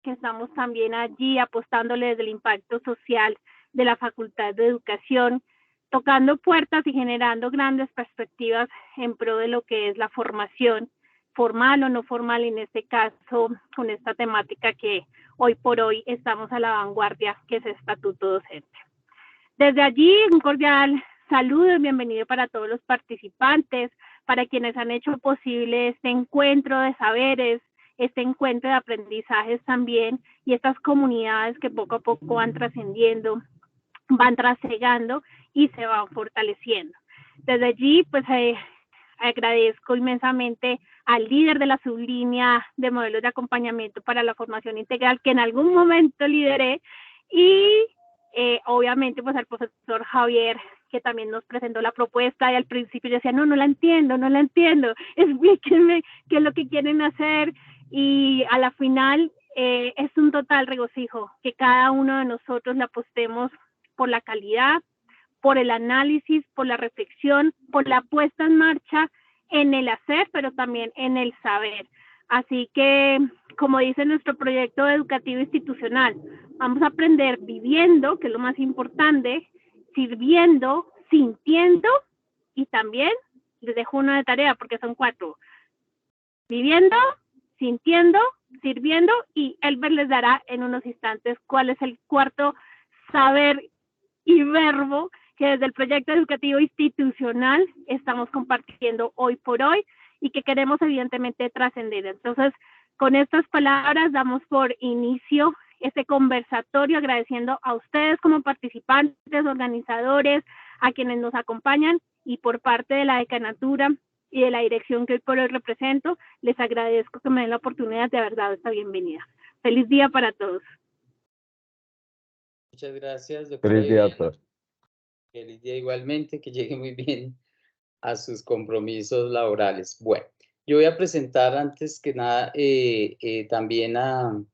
que estamos también allí apostándole desde el impacto social de la Facultad de Educación, tocando puertas y generando grandes perspectivas en pro de lo que es la formación, formal o no formal, en este caso, con esta temática que hoy por hoy estamos a la vanguardia, que es estatuto docente. Desde allí, un cordial saludo y bienvenido para todos los participantes, para quienes han hecho posible este encuentro de saberes, este encuentro de aprendizajes también, y estas comunidades que poco a poco van trascendiendo, van trasegando y se van fortaleciendo. Desde allí, pues agradezco inmensamente al líder de la sublínea de modelos de acompañamiento para la formación integral, que en algún momento lideré, y obviamente pues al profesor Javier, que también nos presentó la propuesta, y al principio yo decía, no la entiendo, explíquenme qué es lo que quieren hacer, y a la final es un total regocijo que cada uno de nosotros le apostemos por la calidad, por el análisis, por la reflexión, por la puesta en marcha en el hacer, pero también en el saber. Así que, como dice nuestro proyecto educativo institucional, vamos a aprender viviendo, que es lo más importante, sirviendo, sintiendo, y también les dejo una de tarea porque son 4. Viviendo, sintiendo, sirviendo, y Elber les dará en unos instantes cuál es el 4 saber y verbo que desde el proyecto educativo institucional estamos compartiendo hoy por hoy y que queremos evidentemente trascender. Entonces, con estas palabras damos por inicio este conversatorio, agradeciendo a ustedes como participantes, organizadores, a quienes nos acompañan, y por parte de la decanatura y de la dirección que hoy por hoy represento, les agradezco que me den la oportunidad de haber dado esta bienvenida. Feliz día para todos. Muchas gracias, doctora. Feliz día, doctor. Feliz día igualmente, que llegue muy bien a sus compromisos laborales. Bueno, yo voy a presentar antes que nada también a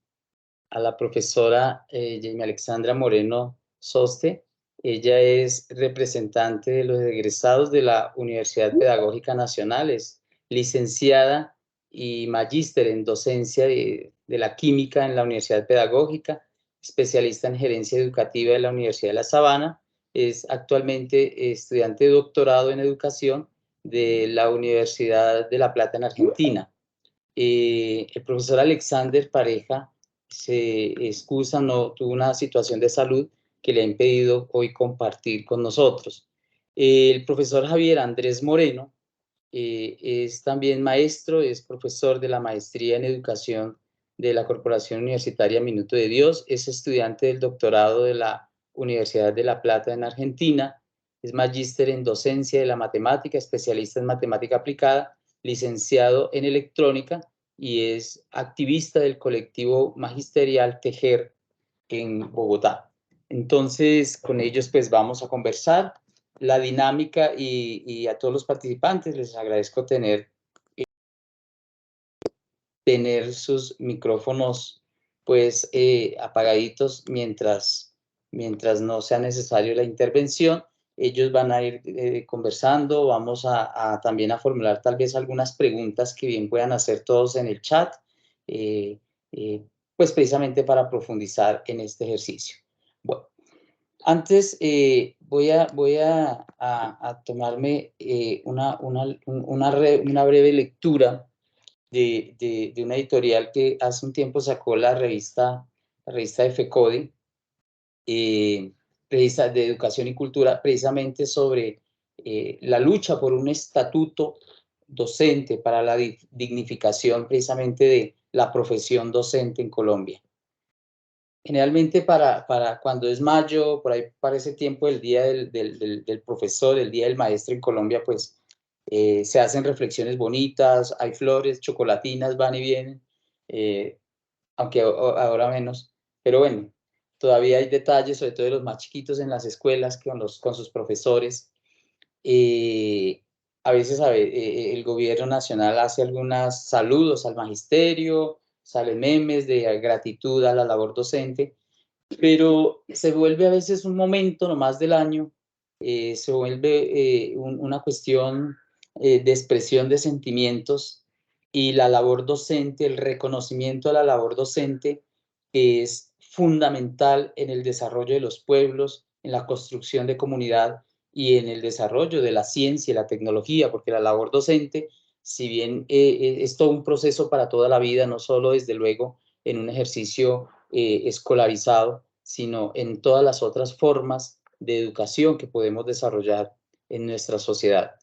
la profesora Jamie Alexandra Moreno Soste. Ella es representante de los egresados de la Universidad Pedagógica Nacional, es licenciada y magíster en docencia de la química en la Universidad Pedagógica, especialista en gerencia educativa de la Universidad de La Sabana, es actualmente estudiante de doctorado en educación de la Universidad de La Plata en Argentina. El profesor Alexander Pareja se excusa, no tuvo una situación de salud que le ha impedido hoy compartir con nosotros. El profesor Javier Andrés Moreno es también maestro, es profesor de la maestría en educación de la Corporación Universitaria Minuto de Dios, es estudiante del doctorado de la Universidad de La Plata en Argentina, es magíster en docencia de la matemática, especialista en matemática aplicada, licenciado en electrónica y es activista del colectivo magisterial Tejer en Bogotá. Entonces, con ellos pues vamos a conversar la dinámica y a todos los participantes les agradezco tener sus micrófonos pues apagaditos mientras no sea necesario la intervención. Ellos van a ir conversando, vamos también a formular tal vez algunas preguntas que bien puedan hacer todos en el chat, pues precisamente para profundizar en este ejercicio. Bueno, antes voy a tomarme una breve lectura de una editorial que hace un tiempo sacó la revista de FECODE, revista de Educación y Cultura, precisamente sobre la lucha por un estatuto docente para la dignificación precisamente de la profesión docente en Colombia. Generalmente para cuando es mayo, por ahí para ese tiempo, el día del profesor, el día del maestro en Colombia, pues se hacen reflexiones bonitas, hay flores, chocolatinas van y vienen, aunque ahora menos, pero bueno, todavía hay detalles, sobre todo de los más chiquitos en las escuelas con sus profesores. A veces el gobierno nacional hace algunos saludos al magisterio, salen memes de gratitud a la labor docente, pero se vuelve a veces un momento nomás del año, se vuelve una cuestión de expresión de sentimientos, y la labor docente, el reconocimiento a la labor docente que es fundamental en el desarrollo de los pueblos, en la construcción de comunidad y en el desarrollo de la ciencia y la tecnología, porque la labor docente, si bien es todo un proceso para toda la vida, no solo desde luego en un ejercicio escolarizado, sino en todas las otras formas de educación que podemos desarrollar en nuestra sociedad.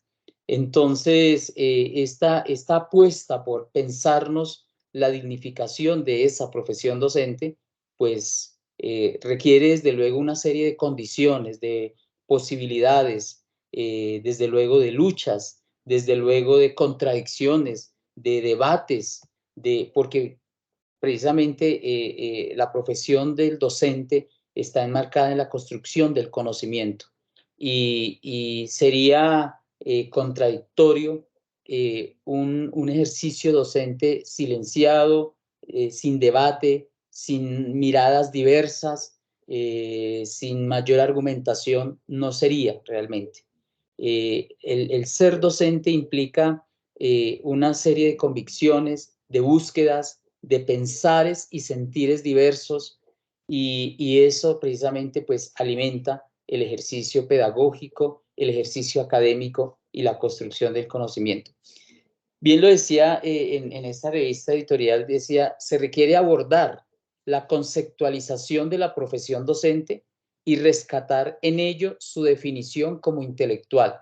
Entonces, esta apuesta por pensarnos la dignificación de esa profesión docente, pues requiere desde luego una serie de condiciones, de posibilidades, desde luego de luchas, desde luego de contradicciones, de debates, porque precisamente la profesión del docente está enmarcada en la construcción del conocimiento y sería contradictorio un ejercicio docente silenciado, sin debate, sin miradas diversas, sin mayor argumentación, no sería realmente. El ser docente implica una serie de convicciones, de búsquedas, de pensares y sentires diversos y eso precisamente pues alimenta el ejercicio pedagógico, el ejercicio académico y la construcción del conocimiento. Bien lo decía en esta revista editorial, decía, se requiere abordar la conceptualización de la profesión docente y rescatar en ello su definición como intelectual.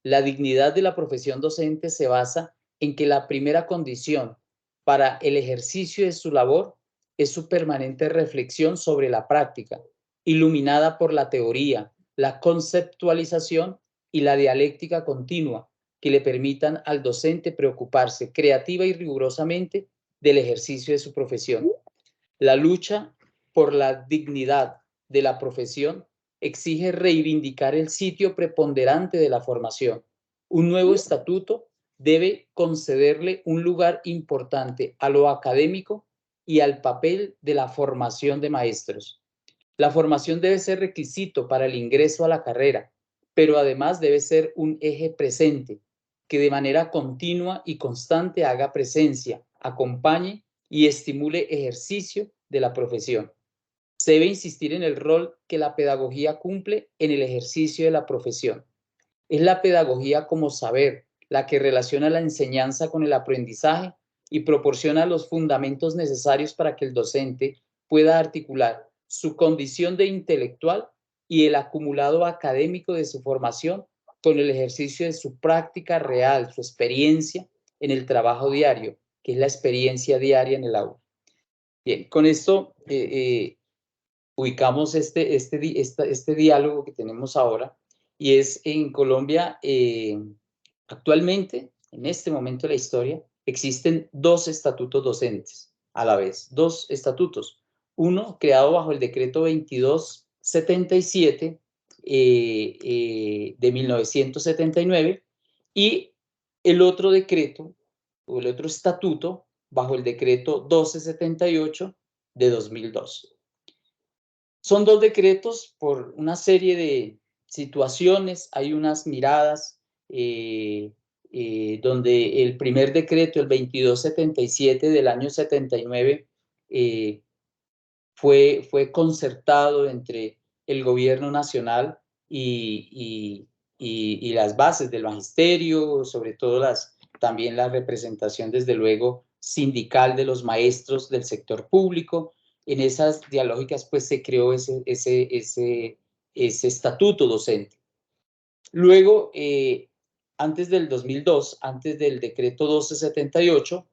La dignidad de la profesión docente se basa en que la primera condición para el ejercicio de su labor es su permanente reflexión sobre la práctica, iluminada por la teoría, la conceptualización y la dialéctica continua, que le permitan al docente preocuparse creativa y rigurosamente del ejercicio de su profesión. La lucha por la dignidad de la profesión exige reivindicar el sitio preponderante de la formación. Un nuevo estatuto debe concederle un lugar importante a lo académico y al papel de la formación de maestros. La formación debe ser requisito para el ingreso a la carrera, pero además debe ser un eje presente que de manera continua y constante haga presencia, acompañe y estimule ejercicio de la profesión. Se debe insistir en el rol que la pedagogía cumple en el ejercicio de la profesión. Es la pedagogía como saber la que relaciona la enseñanza con el aprendizaje y proporciona los fundamentos necesarios para que el docente pueda articular su condición de intelectual y el acumulado académico de su formación con el ejercicio de su práctica real, su experiencia en el trabajo diario, que es la experiencia diaria en el aula. Bien, con esto ubicamos este diálogo que tenemos ahora y es en Colombia, actualmente, en este momento de la historia, existen dos estatutos docentes a la vez, dos estatutos. Uno creado bajo el decreto 2277 de 1979 y el otro decreto o el otro estatuto bajo el decreto 1278 de 2002. Son dos decretos por una serie de situaciones, hay unas miradas donde el primer decreto, el 2277 del año 79, fue concertado entre el gobierno nacional y las bases del magisterio, sobre todo también la representación, desde luego, sindical de los maestros del sector público. En esas dialógicas, pues, se creó ese estatuto docente. Luego, antes del 2002, antes del decreto 1278,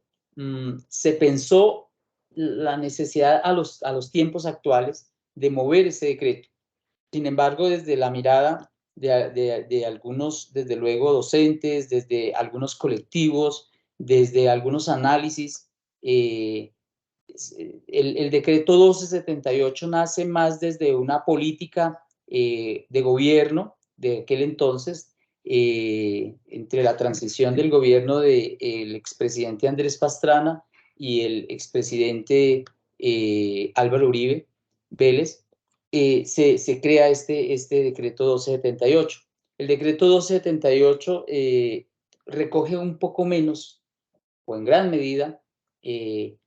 se pensó la necesidad a los tiempos actuales de mover ese decreto. Sin embargo, desde la mirada de algunos, desde luego, docentes, desde algunos colectivos, desde algunos análisis, el decreto 1278 nace más desde una política de gobierno de aquel entonces, entre la transición del gobierno del expresidente Andrés Pastrana y el expresidente Álvaro Uribe Vélez, se crea este decreto 1278. El decreto 1278 recoge un poco menos, o en gran medida,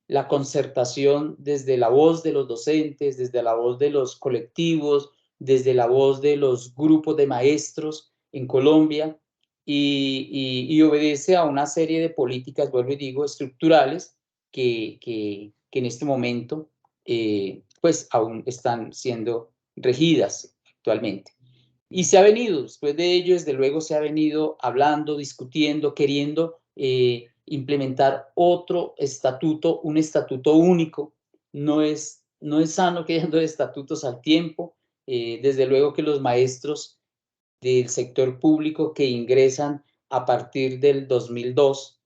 la concertación desde la voz de los docentes, desde la voz de los colectivos, desde la voz de los grupos de maestros en Colombia, y obedece a una serie de políticas, vuelvo y digo, estructurales que en este momento pues aún están siendo regidas actualmente. Y se ha venido, después de ello, desde luego se ha venido hablando, discutiendo, queriendo implementar otro estatuto, un estatuto único. No es sano que hayan dos estatutos al tiempo. Desde luego que los maestros del sector público que ingresan a partir del 2002,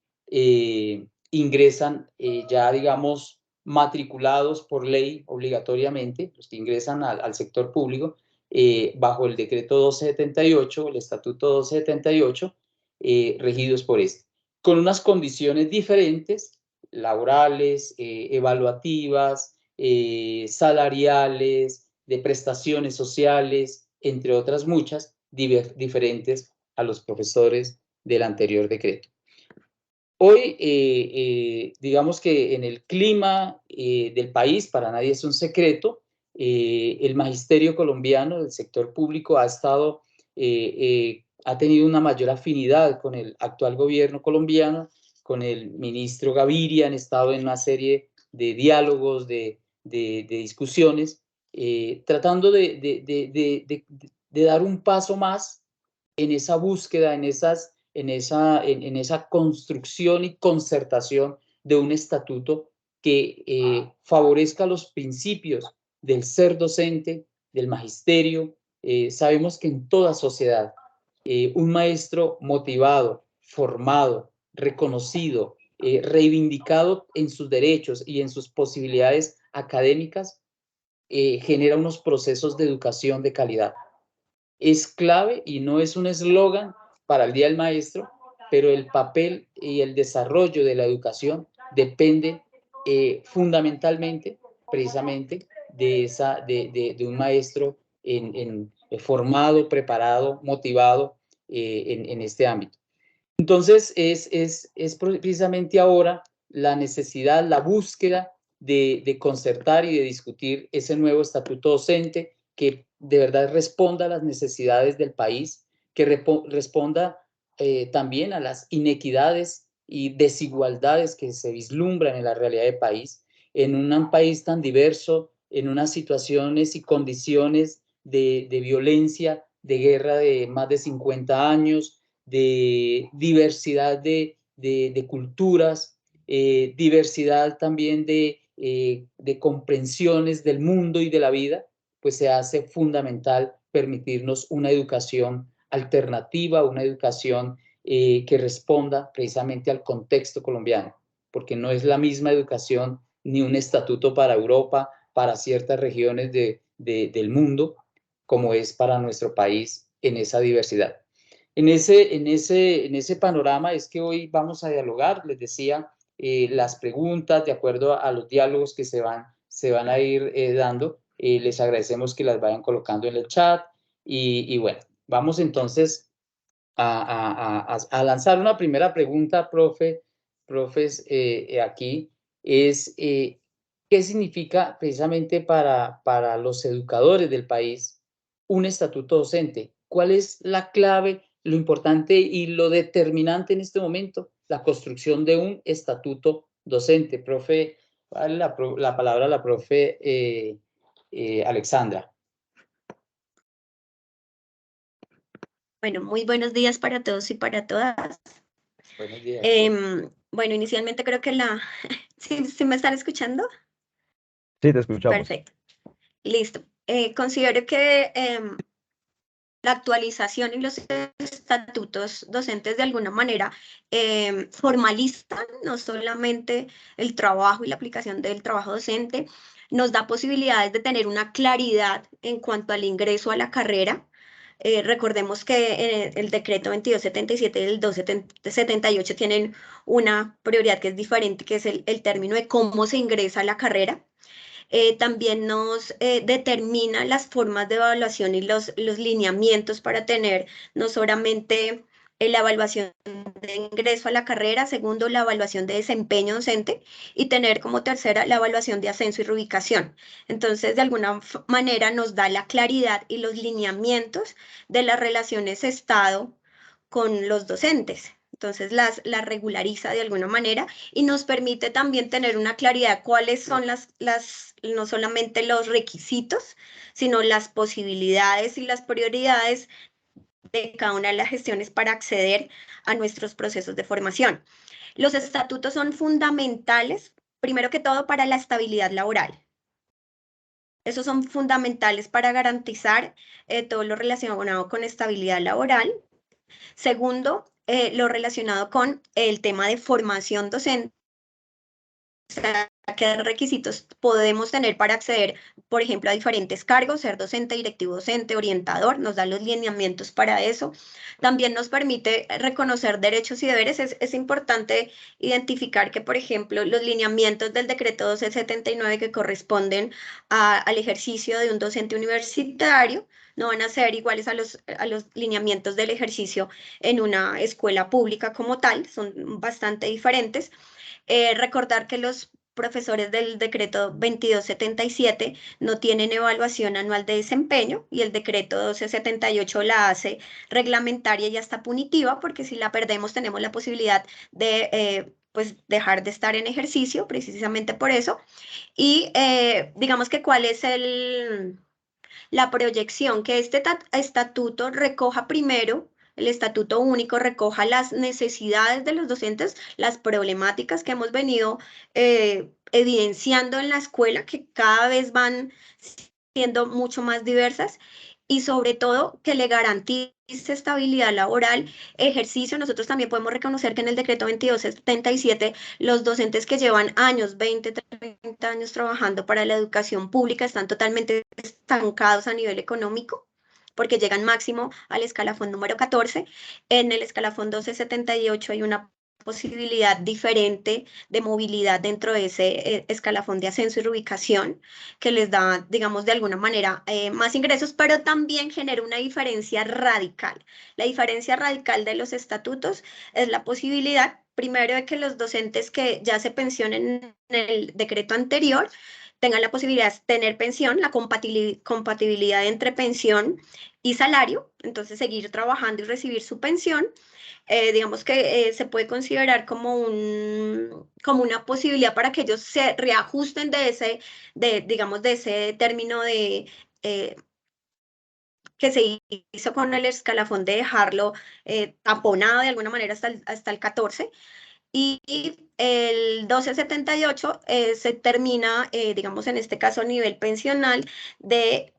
ingresan ya, digamos, matriculados por ley obligatoriamente, los que ingresan al sector público, bajo el decreto 1278, el estatuto 1278, regidos por este, con unas condiciones diferentes, laborales, evaluativas, salariales, de prestaciones sociales, entre otras muchas, diferentes a los profesores del anterior decreto. Hoy, digamos que en el clima del país, para nadie es un secreto, el magisterio colombiano del sector público ha tenido una mayor afinidad con el actual gobierno colombiano, con el ministro Gaviria, han estado en una serie de diálogos, de discusiones, tratando de dar un paso más en esa búsqueda, en esa construcción y concertación de un estatuto que favorezca los principios del ser docente, del magisterio. Sabemos que en toda sociedad un maestro motivado, formado, reconocido, reivindicado en sus derechos y en sus posibilidades académicas, genera unos procesos de educación de calidad. Es clave y no es un eslogan para el Día del Maestro, pero el papel y el desarrollo de la educación depende fundamentalmente, precisamente, de un maestro formado, preparado, motivado en este ámbito. Entonces, es precisamente ahora la necesidad, la búsqueda de concertar y de discutir ese nuevo estatuto docente que de verdad responda a las necesidades del país, que responda también a las inequidades y desigualdades que se vislumbran en la realidad del país, en un país tan diverso, en unas situaciones y condiciones de violencia, de guerra de más de 50 años, de diversidad de culturas, diversidad también de comprensiones del mundo y de la vida, pues se hace fundamental permitirnos una educación alternativa, una educación que responda precisamente al contexto colombiano, porque no es la misma educación ni un estatuto para Europa, para ciertas regiones del mundo, como es para nuestro país en esa diversidad. En ese panorama es que hoy vamos a dialogar, les decía, las preguntas de acuerdo a los diálogos que se van a ir dando. Les agradecemos que las vayan colocando en el chat y bueno, vamos entonces a lanzar una primera pregunta, profes, aquí, es ¿qué significa precisamente para los educadores del país un estatuto docente? ¿Cuál es la clave, lo importante y lo determinante en este momento? La construcción de un estatuto docente. Profe, vale la palabra a la profe Alexandra. Bueno, muy buenos días para todos y para todas. Buenos días. Bueno, inicialmente creo que ¿Sí me están escuchando? Sí, te escuchamos. Perfecto. Listo. Considero que la actualización y los estatutos docentes de alguna manera formalizan no solamente el trabajo y la aplicación del trabajo docente, nos da posibilidades de tener una claridad en cuanto al ingreso a la carrera. Recordemos que el decreto 2277 y el 278 tienen una prioridad que es diferente, que es el término de cómo se ingresa a la carrera. También nos determina las formas de evaluación y los lineamientos para tener no solamente la evaluación de ingreso a la carrera, segundo, la evaluación de desempeño docente y tener como tercera la evaluación de ascenso y reubicación. Entonces, de alguna manera nos da la claridad y los lineamientos de las relaciones Estado con los docentes. Entonces las regulariza de alguna manera y nos permite también tener una claridad de cuáles son no solamente los requisitos, sino las posibilidades y las prioridades de cada una de las gestiones para acceder a nuestros procesos de formación. Los estatutos son fundamentales, primero que todo, para la estabilidad laboral. Esos son fundamentales para garantizar todo lo relacionado con estabilidad laboral. Segundo, lo relacionado con el tema de formación docente. O sea, qué requisitos podemos tener para acceder, por ejemplo, a diferentes cargos, ser docente, directivo docente, orientador, nos da los lineamientos para eso. También nos permite reconocer derechos y deberes. Es importante identificar que, por ejemplo, los lineamientos del decreto 1279 que corresponden al ejercicio de un docente universitario no van a ser iguales a los lineamientos del ejercicio en una escuela pública como tal, son bastante diferentes. Recordar que los profesores del decreto 2277 no tienen evaluación anual de desempeño y el decreto 1278 la hace reglamentaria y hasta punitiva, porque si la perdemos tenemos la posibilidad de pues dejar de estar en ejercicio, precisamente por eso. Y digamos que cuál es la proyección, que este estatuto recoja primero, el estatuto único recoja las necesidades de los docentes, las problemáticas que hemos venido evidenciando en la escuela, que cada vez van siendo mucho más diversas, y sobre todo que le garantice estabilidad laboral, ejercicio. Nosotros también podemos reconocer que en el decreto 2277 los docentes que llevan años, 20, 30 años trabajando para la educación pública están totalmente estancados a nivel económico, porque llegan máximo al escalafón número 14. En el escalafón 1278 hay una posibilidad diferente de movilidad dentro de ese escalafón de ascenso y reubicación que les da, digamos, de alguna manera más ingresos, pero también genera una diferencia radical. La diferencia radical de los estatutos es la posibilidad, primero, de que los docentes que ya se pensionen en el decreto anterior tengan la posibilidad de tener pensión, la compatibilidad entre pensión y salario, entonces seguir trabajando y recibir su pensión. Digamos que se puede considerar como una posibilidad para que ellos se reajusten digamos, de ese término que se hizo con el escalafón de dejarlo taponado de alguna manera hasta el 14. Y el 1278 se termina, digamos, en este caso a nivel pensional, de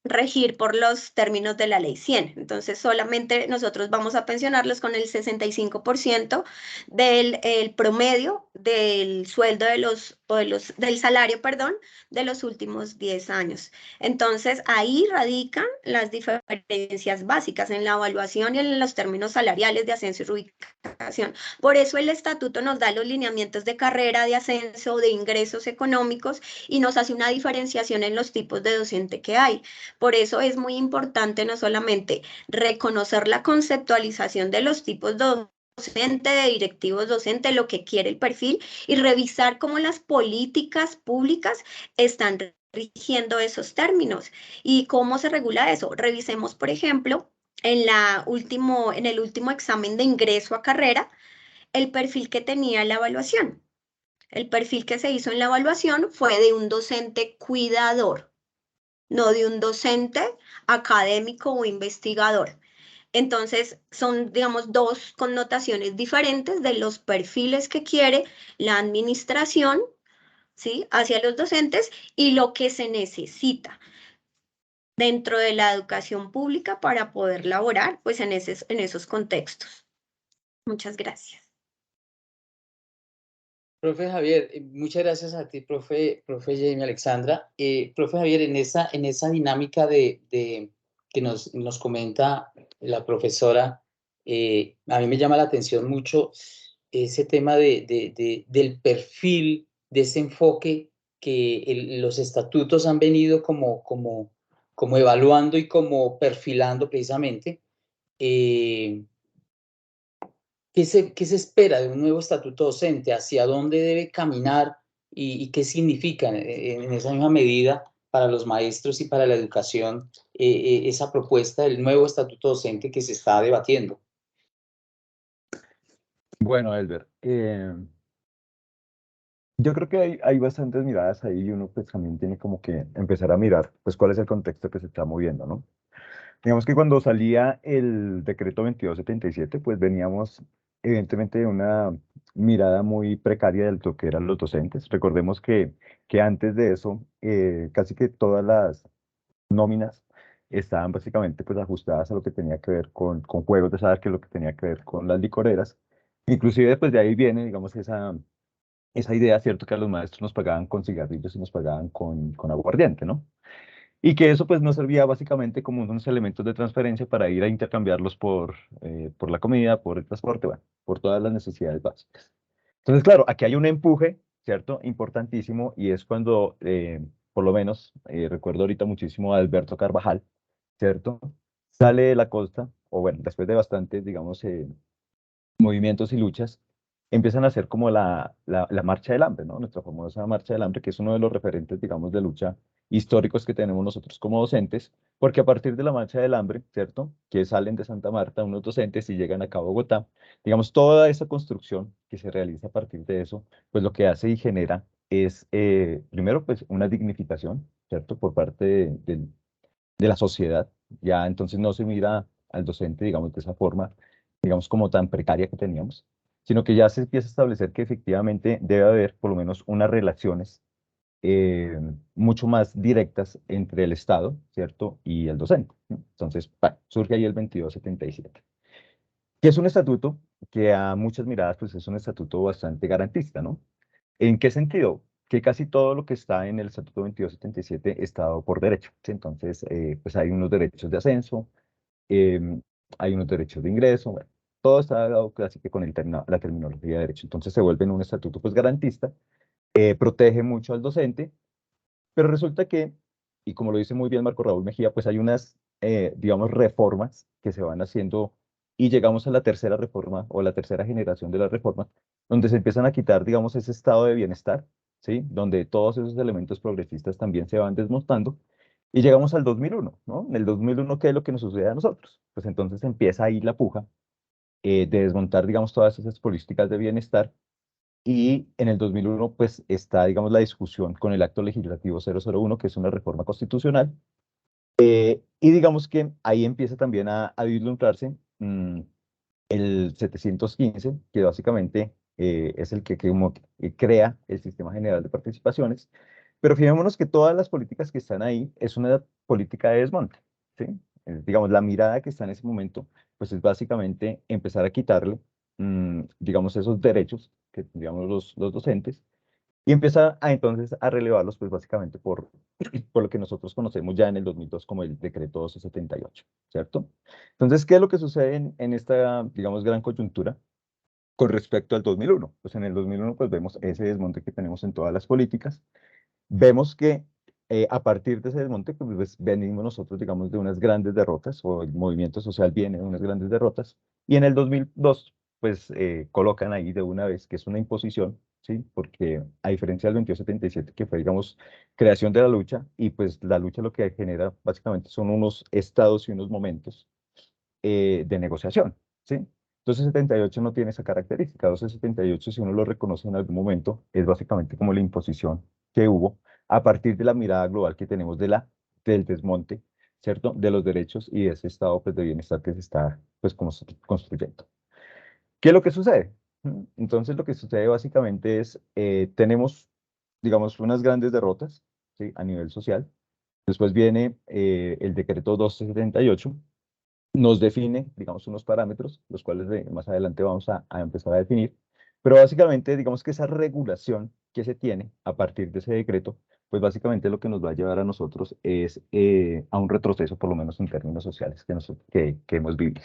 regir por los términos de la ley 100. Entonces, solamente nosotros vamos a pensionarlos con el 65% del promedio del sueldo del salario, perdón, de los últimos 10 años. Entonces, ahí radican las diferencias básicas en la evaluación y en los términos salariales de ascenso y reubicación. Por eso el estatuto nos da los lineamientos de carrera, de ascenso, de ingresos económicos y nos hace una diferenciación en los tipos de docente que hay. Por eso es muy importante no solamente reconocer la conceptualización de los tipos docente, de directivos docente, lo que quiere el perfil, y revisar cómo las políticas públicas están rigiendo esos términos y cómo se regula eso. Revisemos, por ejemplo, en el último examen de ingreso a carrera, el perfil que tenía la evaluación. El perfil que se hizo en la evaluación fue de un docente cuidador, no de un docente académico o investigador. Entonces, son, digamos, dos connotaciones diferentes de los perfiles que quiere la administración, ¿sí?, hacia los docentes y lo que se necesita dentro de la educación pública para poder laborar, pues, en esos contextos. Muchas gracias. Profe Javier, muchas gracias a ti, profe Jamie Alexandra. Profe Javier, en esa dinámica que nos comenta la profesora, a mí me llama la atención mucho ese tema del perfil, de ese enfoque que los estatutos han venido como evaluando y como perfilando precisamente. ¿qué se espera de un nuevo estatuto docente? ¿Hacia dónde debe caminar y qué significa en esa misma medida para los maestros y para la educación esa propuesta del nuevo estatuto docente que se está debatiendo? Bueno, Elber, yo creo que hay bastantes miradas ahí y uno pues también tiene como que empezar a mirar pues cuál es el contexto que se está moviendo, ¿no? Digamos que cuando salía el decreto 2277, pues veníamos evidentemente de una mirada muy precaria de lo que eran los docentes. Recordemos que antes de eso, casi que todas las nóminas estaban básicamente pues ajustadas a lo que tenía que ver con juegos de azar, que es lo que tenía que ver con las licoreras. Inclusive pues de ahí viene, digamos, esa idea, ¿cierto? Que a los maestros nos pagaban con cigarrillos y nos pagaban con aguardiente, ¿no? Y que eso pues nos servía básicamente como unos elementos de transferencia para ir a intercambiarlos por la comida, por el transporte, bueno, por todas las necesidades básicas. Entonces, claro, aquí hay un empuje, ¿cierto? Importantísimo, y es cuando, por lo menos, recuerdo ahorita muchísimo a Alberto Carvajal, ¿cierto? Sale de la costa, o bueno, después de bastantes, digamos, movimientos y luchas, empiezan a hacer como la marcha del hambre, ¿no? Nuestra famosa marcha del hambre, que es uno de los referentes, digamos, de lucha históricos que tenemos nosotros como docentes, porque a partir de la marcha del hambre, ¿cierto? Que salen de Santa Marta unos docentes y llegan acá a Bogotá, digamos, toda esa construcción que se realiza a partir de eso, pues lo que hace y genera es, primero, pues una dignificación, ¿cierto? Por parte de la sociedad. Ya entonces no se mira al docente, digamos, de esa forma, digamos, como tan precaria que teníamos, sino que ya se empieza a establecer que efectivamente debe haber por lo menos unas relaciones mucho más directas entre el Estado, ¿cierto? Y el docente, ¿no? Entonces, surge ahí el 2277, que es un estatuto que a muchas miradas, pues es un estatuto bastante garantista, ¿no? ¿En qué sentido? Que casi todo lo que está en el Estatuto 2277 está dado por derecho, ¿sí? Entonces, pues hay unos derechos de ascenso, em, hay unos derechos de ingreso, bueno, todo está dado casi que con la terminología de derecho. Entonces se vuelve en un estatuto pues garantista, protege mucho al docente, pero resulta que, y como lo dice muy bien Marco Raúl Mejía, pues hay unas, digamos, reformas que se van haciendo y llegamos a la tercera reforma o la tercera generación de la reforma, donde se empiezan a quitar, digamos, ese estado de bienestar, ¿sí? Donde todos esos elementos progresistas también se van desmontando y llegamos al 2001, ¿no? En el 2001, ¿qué es lo que nos sucede a nosotros? Pues entonces empieza ahí la puja de desmontar, digamos, todas esas políticas de bienestar y en el 2001, pues está, digamos, la discusión con el Acto Legislativo 001, que es una reforma constitucional. Y digamos que ahí empieza también a vislumbrarse el 715, que básicamente es el que como que crea el Sistema General de Participaciones. Pero fijémonos que todas las políticas que están ahí es una política de desmonte, ¿sí? Digamos, la mirada que está en ese momento, pues es básicamente empezar a quitarle, digamos, esos derechos que tendríamos los docentes y empieza a entonces a relevarlos, pues básicamente por lo que nosotros conocemos ya en el 2002 como el decreto 1278, ¿cierto? Entonces, ¿qué es lo que sucede en esta, digamos, gran coyuntura con respecto al 2001? Pues en el 2001 pues vemos ese desmonte que tenemos en todas las políticas. Vemos que a partir de ese desmonte, pues venimos nosotros, digamos, de unas grandes derrotas, o el movimiento social viene de unas grandes derrotas, y en el 2002, pues colocan ahí de una vez que es una imposición, ¿sí? Porque a diferencia del 2277, que fue, digamos, creación de la lucha, y pues la lucha lo que genera básicamente son unos estados y unos momentos de negociación, ¿sí? 1278 no tiene esa característica. 1278, si uno lo reconoce en algún momento, es básicamente como la imposición que hubo a partir de la mirada global que tenemos del desmonte, ¿cierto? De los derechos y de ese estado pues, de bienestar que se está pues, construyendo. ¿Qué es lo que sucede? Entonces, lo que sucede básicamente es, tenemos, digamos, unas grandes derrotas, ¿sí? A nivel social. Después viene el decreto 1278, nos define, digamos, unos parámetros, los cuales más adelante vamos a empezar a definir, pero básicamente, digamos que esa regulación que se tiene a partir de ese decreto, pues básicamente lo que nos va a llevar a nosotros es a un retroceso, por lo menos en términos sociales, que hemos vivido.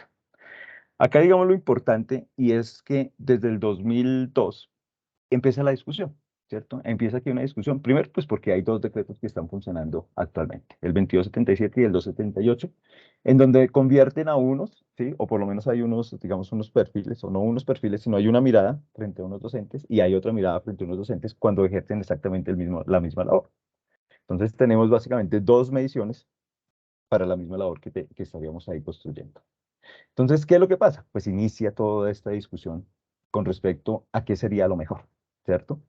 Acá, digamos, lo importante, y es que desde el 2002 empieza la discusión, ¿cierto? Empieza aquí una discusión, primero, pues porque hay dos decretos que están funcionando actualmente, el 2277 y el 278, en donde convierten a unos, ¿sí? O por lo menos hay unos, digamos, unos perfiles, o no unos perfiles, sino hay una mirada frente a unos docentes y hay otra mirada frente a unos docentes cuando ejercen exactamente la misma labor. Entonces tenemos básicamente dos mediciones para la misma labor que estaríamos ahí construyendo. Entonces, ¿qué es lo que pasa? Pues inicia toda esta discusión con respecto a qué sería lo mejor, ¿cierto?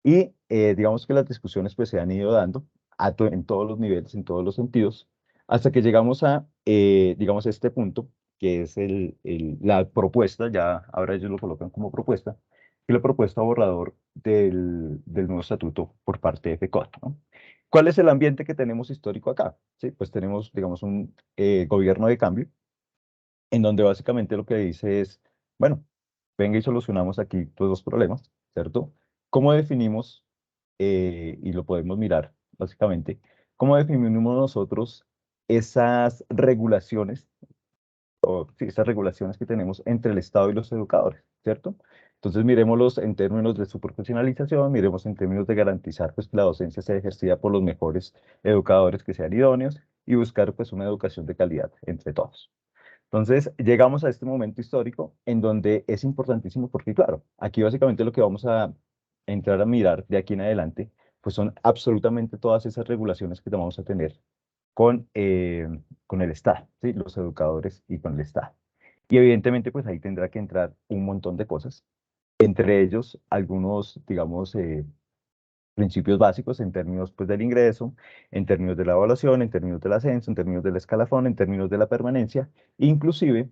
Y digamos que las discusiones pues se han ido dando en todos los niveles, en todos los sentidos, hasta que llegamos a, digamos, este punto, que es la propuesta, ya ahora ellos lo colocan como propuesta, que es la propuesta borrador del nuevo estatuto por parte de FECOT, ¿no? ¿Cuál es el ambiente que tenemos histórico acá? Sí, pues tenemos, digamos, un gobierno de cambio, en donde básicamente lo que dice es, bueno, venga y solucionamos aquí todos los problemas, ¿cierto? ¿Cómo definimos, y lo podemos mirar básicamente, cómo definimos nosotros esas regulaciones, o sí, esas regulaciones que tenemos entre el Estado y los educadores, ¿cierto? Entonces miremoslos en términos de su profesionalización, miremos en términos de garantizar pues, que la docencia sea ejercida por los mejores educadores que sean idóneos y buscar pues una educación de calidad entre todos. Entonces, llegamos a este momento histórico en donde es importantísimo porque, claro, aquí básicamente lo que vamos a entrar a mirar de aquí en adelante, pues son absolutamente todas esas regulaciones que vamos a tener con el Estado, ¿sí? Los educadores y con el Estado. Y evidentemente, pues ahí tendrá que entrar un montón de cosas, entre ellos algunos, digamos, principios básicos en términos pues, del ingreso, en términos de la evaluación, en términos del ascenso, en términos del escalafón, en términos de la permanencia, inclusive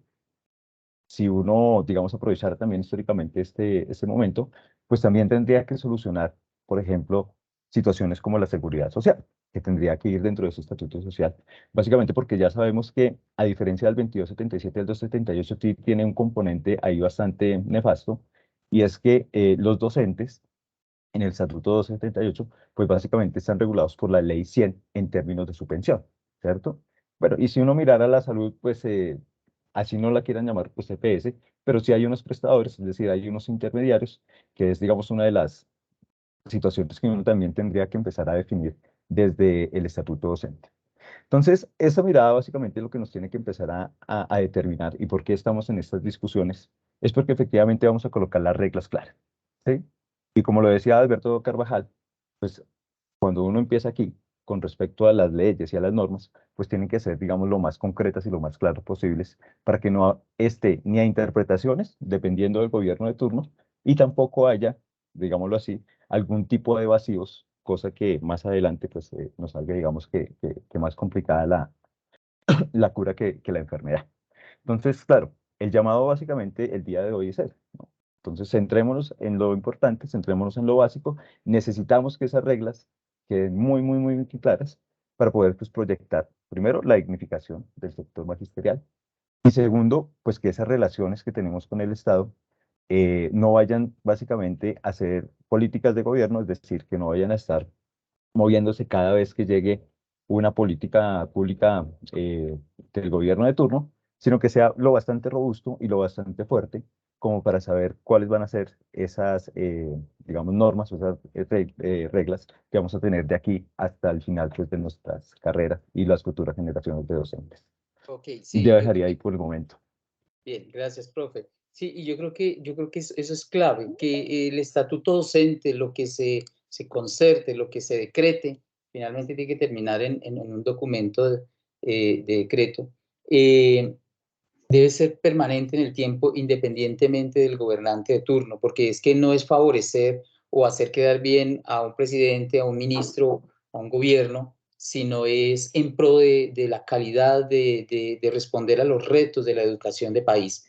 si uno, digamos, aprovechar también históricamente este momento, pues también tendría que solucionar, por ejemplo, situaciones como la seguridad social, que tendría que ir dentro de su estatuto social, básicamente porque ya sabemos que, a diferencia del 2277 y el 278, sí tiene un componente ahí bastante nefasto, y es que los docentes en el Estatuto 278, pues básicamente están regulados por la Ley 100 en términos de su pensión, ¿cierto? Bueno, y si uno mirara la salud, pues así no la quieran llamar, pues EPS, pero sí hay unos prestadores, es decir, hay unos intermediarios, que es, digamos, una de las situaciones que uno también tendría que empezar a definir desde el Estatuto Docente. Entonces, esa mirada básicamente lo que nos tiene que empezar a determinar y por qué estamos en estas discusiones es porque efectivamente vamos a colocar las reglas claras, ¿sí? Y como lo decía Alberto Carvajal, pues cuando uno empieza aquí con respecto a las leyes y a las normas, pues tienen que ser, digamos, lo más concretas y lo más claras posibles para que no esté ni a interpretaciones, dependiendo del gobierno de turno, y tampoco haya, digámoslo así, algún tipo de vacíos, cosa que más adelante pues nos salga, digamos, que más complicada la cura que la enfermedad. Entonces, claro, el llamado básicamente el día de hoy es eso, ¿no? Entonces, centrémonos en lo importante, centrémonos en lo básico. Necesitamos que esas reglas queden muy, muy, muy claras para poder pues, proyectar, primero, la dignificación del sector magisterial y segundo, pues que esas relaciones que tenemos con el Estado no vayan básicamente a ser políticas de gobierno, es decir, que no vayan a estar moviéndose cada vez que llegue una política pública del gobierno de turno, sino que sea lo bastante robusto y lo bastante fuerte como para saber cuáles van a ser esas, digamos, normas o esas reglas que vamos a tener de aquí hasta el final pues, de nuestras carreras y las futuras generaciones de docentes. Ok, Yo sí, dejaría ahí por el momento. bien, gracias, profe. Sí, y yo creo que eso es clave, que el estatuto docente, lo que se concerte, lo que se decrete, finalmente tiene que terminar en un documento de decreto, debe ser permanente en el tiempo independientemente del gobernante de turno, porque es que no es favorecer o hacer quedar bien a un presidente, a un ministro, a un gobierno, sino es en pro de la calidad de responder a los retos de la educación de país.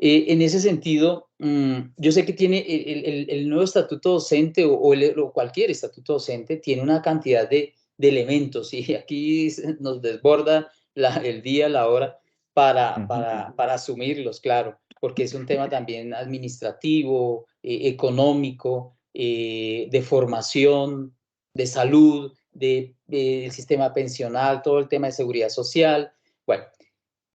En ese sentido, yo sé que tiene el nuevo estatuto docente o cualquier estatuto docente tiene una cantidad de elementos y aquí nos desborda el día, la hora para asumirlos, claro, porque es un tema también administrativo, económico, de formación, de salud, del sistema pensional, todo el tema de seguridad social. Bueno,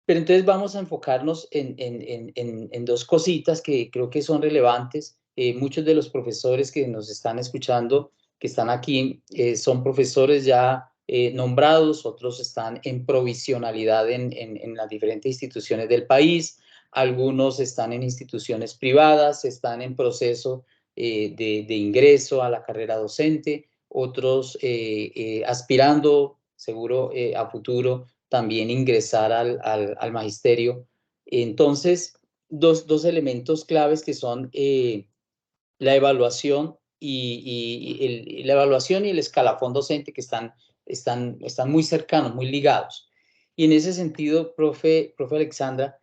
pero entonces vamos a enfocarnos en dos cositas que creo que son relevantes. Muchos de los profesores que nos están escuchando, que están aquí, son profesores ya nombrados, otros están en provisionalidad en las diferentes instituciones del país, algunos están en instituciones privadas, están en proceso de ingreso a la carrera docente, otros aspirando, seguro, a futuro también ingresar al magisterio. Entonces, dos elementos claves que son la evaluación la evaluación y el escalafón docente que están muy cercanos, muy ligados. Y en ese sentido, profe Alexandra,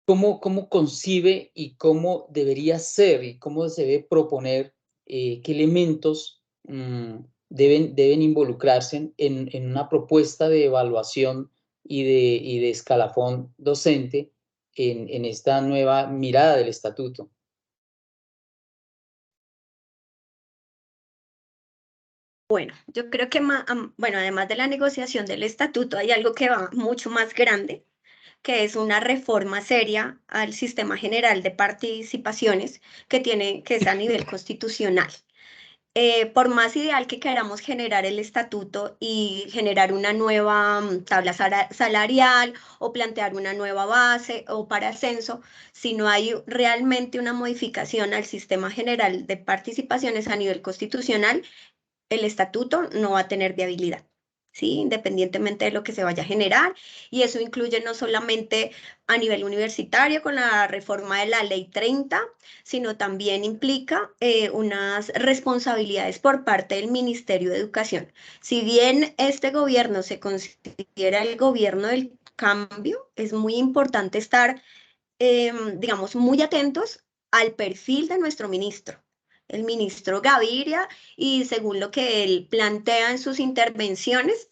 ¿cómo concibe y cómo debería ser y cómo se debe proponer, qué elementos deben involucrarse en una propuesta de evaluación y de escalafón docente en esta nueva mirada del estatuto? Bueno, yo creo que bueno, además de la negociación del estatuto, hay algo que va mucho más grande, que es una reforma seria al sistema general de participaciones que es a nivel constitucional. Por más ideal que queramos generar el estatuto y generar una nueva tabla salarial o plantear una nueva base o para el censo, si no hay realmente una modificación al sistema general de participaciones a nivel constitucional, el estatuto no va a tener viabilidad, ¿sí? Independientemente de lo que se vaya a generar. Y eso incluye no solamente a nivel universitario con la reforma de la Ley 30, sino también implica unas responsabilidades por parte del Ministerio de Educación. Si bien este gobierno se considera el gobierno del cambio, es muy importante estar, digamos, muy atentos al perfil de nuestro ministro, el ministro Gaviria, y según lo que él plantea en sus intervenciones,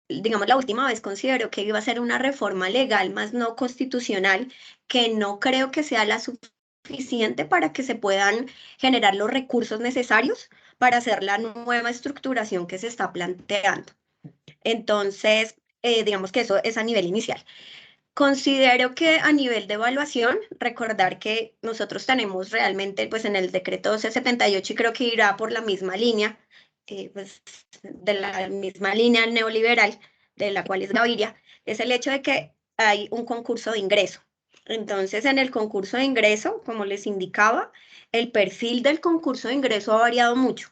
digamos, la última vez consideró que iba a ser una reforma legal más no constitucional, que no creo que sea la suficiente para que se puedan generar los recursos necesarios para hacer la nueva estructuración que se está planteando. Entonces, digamos que eso es a nivel inicial. Considero que a nivel de evaluación, recordar que nosotros tenemos realmente, pues en el decreto 1278, y creo que irá por la misma línea, pues de la misma línea neoliberal, de la cual es Gaviria, es el hecho de que hay un concurso de ingreso. Entonces, en el concurso de ingreso, como les indicaba, el perfil del concurso de ingreso ha variado mucho.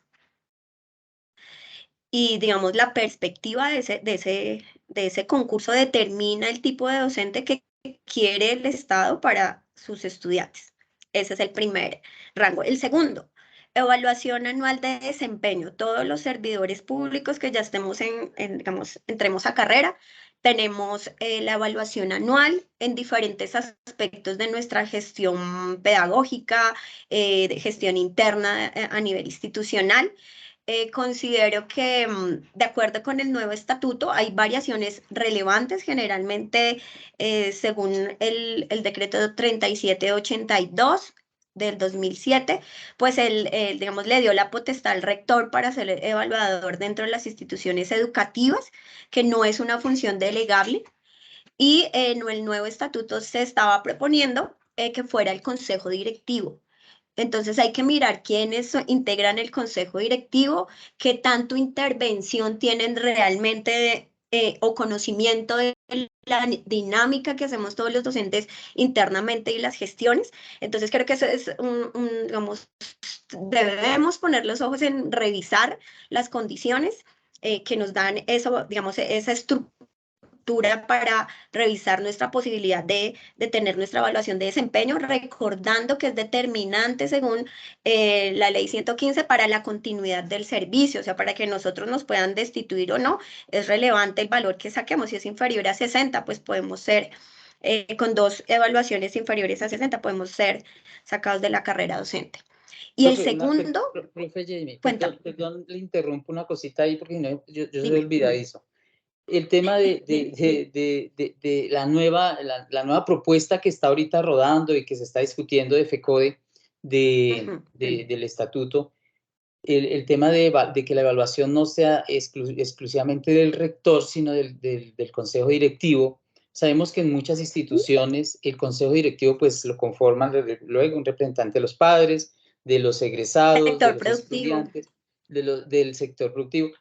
Y, digamos, la perspectiva de ese concurso determina el tipo de docente que quiere el Estado para sus estudiantes. Ese es el primer rango. El segundo, evaluación anual de desempeño. Todos los servidores públicos que ya estemos digamos, entremos a carrera, tenemos la evaluación anual en diferentes aspectos de nuestra gestión pedagógica, de gestión interna a nivel institucional. Considero que, de acuerdo con el nuevo estatuto, hay variaciones relevantes, generalmente según el decreto 3782 del 2007, pues digamos, le dio la potestad al rector para ser evaluador dentro de las instituciones educativas, que no es una función delegable, y en el nuevo estatuto se estaba proponiendo que fuera el consejo directivo. Entonces hay que mirar quiénes integran el consejo directivo, qué tanto intervención tienen realmente o conocimiento de la dinámica que hacemos todos los docentes internamente y las gestiones. Entonces creo que eso es digamos, debemos poner los ojos en revisar las condiciones que nos dan eso, digamos, esa estructura para revisar nuestra posibilidad de tener nuestra evaluación de desempeño, recordando que es determinante según la ley 115 para la continuidad del servicio, o sea, para que nosotros nos puedan destituir o no, es relevante el valor que saquemos. Si es inferior a 60, pues podemos ser, con 2 evaluaciones inferiores a 60, podemos ser sacados de la carrera docente. Y el segundo... Profe Jamie, cuéntame. perdón, le interrumpo una cosita ahí porque no, yo soy olvidadizo. El tema de la nueva propuesta que está ahorita rodando y que se está discutiendo de FECODE del estatuto, el tema de que la evaluación no sea exclusivamente del rector, sino del consejo directivo. Sabemos que en muchas instituciones el consejo directivo pues lo conforman luego un representante de los padres, de los egresados, de los estudiantes. del sector productivo.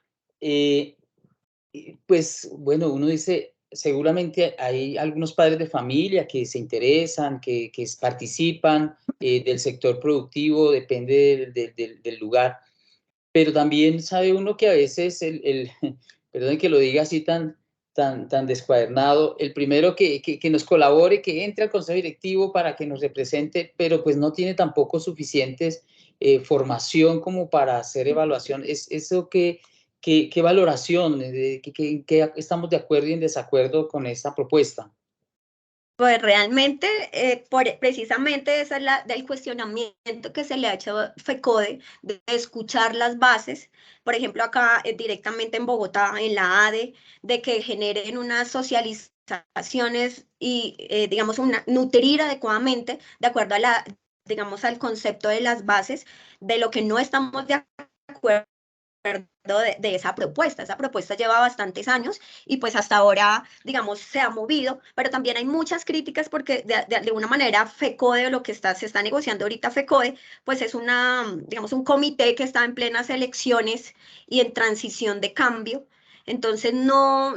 Pues bueno, uno dice, seguramente hay algunos padres de familia que se interesan, que participan del sector productivo, depende del lugar, pero también sabe uno que a veces perdón que lo diga así tan descuadernado, el primero que nos colabore, que entre al consejo directivo para que nos represente, pero pues no tiene tampoco suficientes formación como para hacer evaluación. Es eso ¿qué valoración? ¿Qué estamos de acuerdo y en desacuerdo con esta propuesta? Pues realmente, precisamente esa es del cuestionamiento que se le ha hecho a FECODE, de escuchar las bases, por ejemplo acá directamente en Bogotá, en la ADE, de que generen unas socializaciones y digamos nutrir adecuadamente de acuerdo a digamos al concepto de las bases, de lo que no estamos de acuerdo de esa propuesta. Esa propuesta lleva bastantes años y pues hasta ahora, digamos, se ha movido, pero también hay muchas críticas porque de alguna manera FECODE, lo que se está negociando ahorita FECODE, pues es digamos, un comité que está en plenas elecciones y en transición de cambio. Entonces no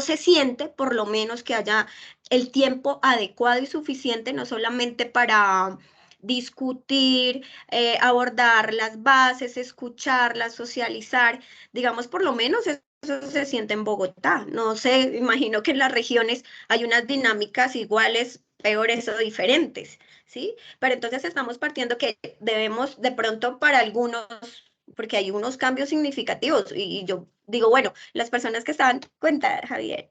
se siente, por lo menos, que haya el tiempo adecuado y suficiente, no solamente para discutir, abordar las bases, escucharlas, socializar, digamos, por lo menos eso se siente en Bogotá. No sé, imagino que en las regiones hay unas dinámicas iguales, peores o diferentes, ¿sí? Pero entonces estamos partiendo que debemos de pronto para algunos, porque hay unos cambios significativos y yo digo, bueno, las personas que estaban, cuenta, Javier,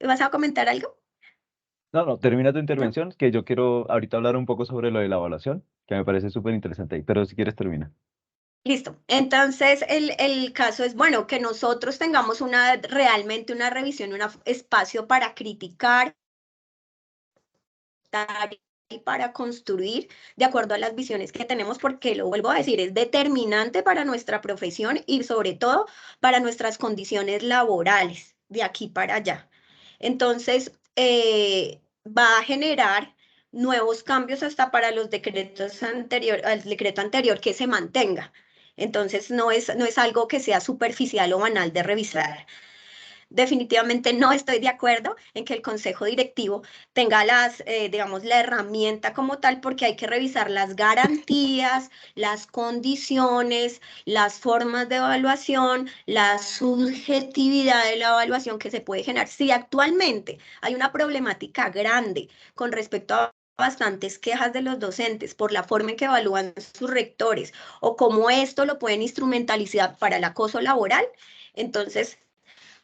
¿vas a comentar algo? No, termina tu ¿No? intervención, que yo quiero ahorita hablar un poco sobre lo de la evaluación, que me parece súper interesante ahí, pero si quieres termina. Listo. Entonces, el caso es, bueno, que nosotros tengamos realmente una revisión, un espacio para criticar y para construir de acuerdo a las visiones que tenemos, porque lo vuelvo a decir, es determinante para nuestra profesión y sobre todo para nuestras condiciones laborales de aquí para allá. Entonces, va a generar nuevos cambios hasta para los decretos al decreto anterior que se mantenga. Entonces, no es algo que sea superficial o banal de revisar. Definitivamente no estoy de acuerdo en que el consejo directivo tenga digamos, la herramienta como tal, porque hay que revisar las garantías, las condiciones, las formas de evaluación, la subjetividad de la evaluación que se puede generar. Si actualmente hay una problemática grande con respecto a bastantes quejas de los docentes por la forma en que evalúan sus rectores o cómo esto lo pueden instrumentalizar para el acoso laboral, entonces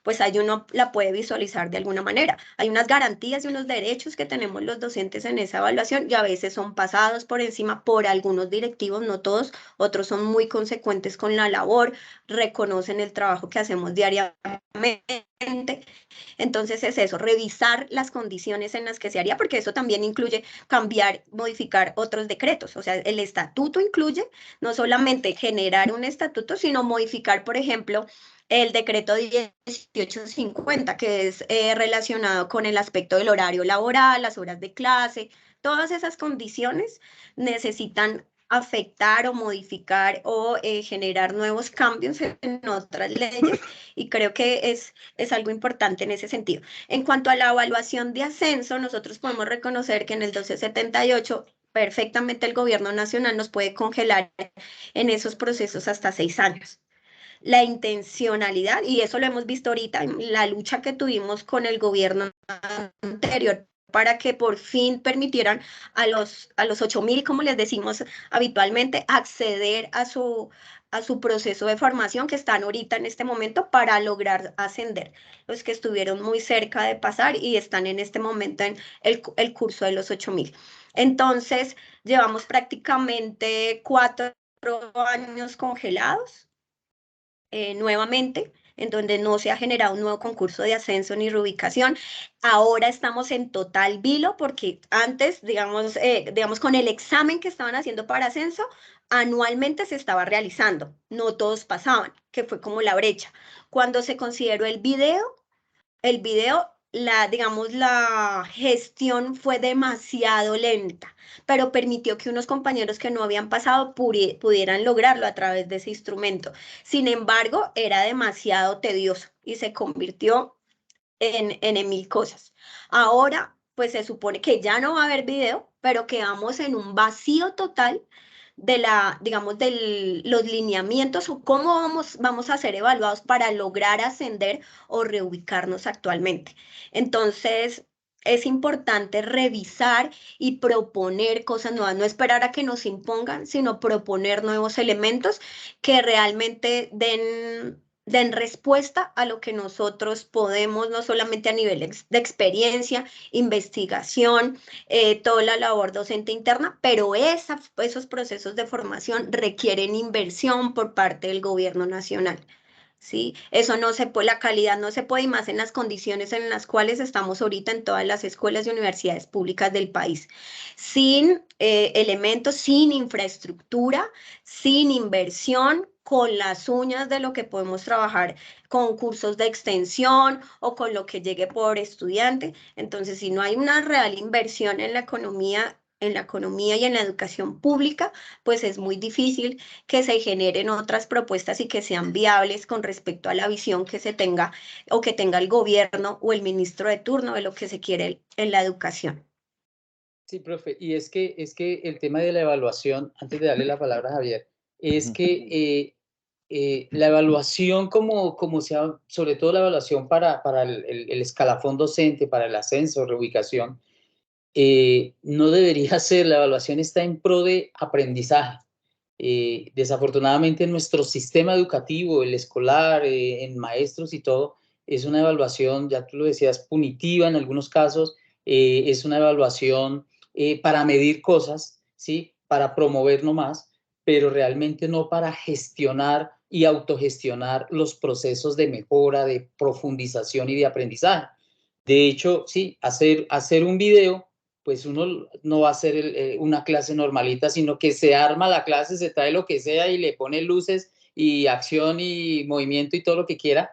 pues ahí uno la puede visualizar de alguna manera. Hay unas garantías y unos derechos que tenemos los docentes en esa evaluación y a veces son pasados por encima por algunos directivos, no todos, otros son muy consecuentes con la labor, reconocen el trabajo que hacemos diariamente. Entonces es eso, revisar las condiciones en las que se haría, porque eso también incluye cambiar, modificar otros decretos. O sea, el estatuto incluye no solamente generar un estatuto, sino modificar, por ejemplo, el decreto 1850, que es relacionado con el aspecto del horario laboral, las horas de clase, todas esas condiciones necesitan afectar o modificar o generar nuevos cambios en otras leyes y creo que es algo importante en ese sentido. En cuanto a la evaluación de ascenso, nosotros podemos reconocer que en el 1278 perfectamente el gobierno nacional nos puede congelar en esos procesos hasta 6 años. La intencionalidad, y eso lo hemos visto ahorita en la lucha que tuvimos con el gobierno anterior para que por fin permitieran a los 8.000, como les decimos habitualmente, acceder a su proceso de formación que están ahorita en este momento para lograr ascender. Los que estuvieron muy cerca de pasar y están en este momento en el curso de los 8.000. Entonces, llevamos prácticamente 4 años congelados nuevamente, en donde no se ha generado un nuevo concurso de ascenso ni reubicación. Ahora estamos en total vilo porque antes, digamos, con el examen que estaban haciendo para ascenso, anualmente se estaba realizando, no todos pasaban, que fue como la brecha. Cuando se consideró el video digamos, la gestión fue demasiado lenta, pero permitió que unos compañeros que no habían pasado pudieran lograrlo a través de ese instrumento. Sin embargo, era demasiado tedioso y se convirtió en mil cosas. Ahora, pues se supone que ya no va a haber video, pero quedamos en un vacío total de digamos, de los lineamientos o cómo vamos a ser evaluados para lograr ascender o reubicarnos actualmente. Entonces, es importante revisar y proponer cosas nuevas, no esperar a que nos impongan, sino proponer nuevos elementos que realmente den respuesta a lo que nosotros podemos, no solamente a nivel de experiencia, investigación, toda la labor docente interna, pero esos procesos de formación requieren inversión por parte del gobierno nacional. ¿Sí? Eso no se puede, la calidad no se puede, y más en las condiciones en las cuales estamos ahorita en todas las escuelas y universidades públicas del país. Sin elementos, sin infraestructura, sin inversión, con las uñas de lo que podemos trabajar con cursos de extensión o con lo que llegue por estudiante. Entonces, si no hay una real inversión en la economía y en la educación pública, pues es muy difícil que se generen otras propuestas y que sean viables con respecto a la visión que se tenga o que tenga el gobierno o el ministro de turno de lo que se quiere en la educación. Sí, profe, y es que el tema de la evaluación, antes de darle la palabra a Javier, es que la evaluación como sea, sobre todo la evaluación para el escalafón docente, para el ascenso, reubicación, no debería ser, la evaluación está en pro de aprendizaje. Desafortunadamente nuestro sistema educativo, el escolar, en maestros y todo, es una evaluación, ya tú lo decías, punitiva en algunos casos, es una evaluación para medir cosas, ¿sí? Para promover nomás, pero realmente no para gestionar y autogestionar los procesos de mejora, de profundización y de aprendizaje. De hecho, sí, hacer un video, pues uno no va a hacer una clase normalita, sino que se arma la clase, se trae lo que sea y le pone luces y acción y movimiento y todo lo que quiera.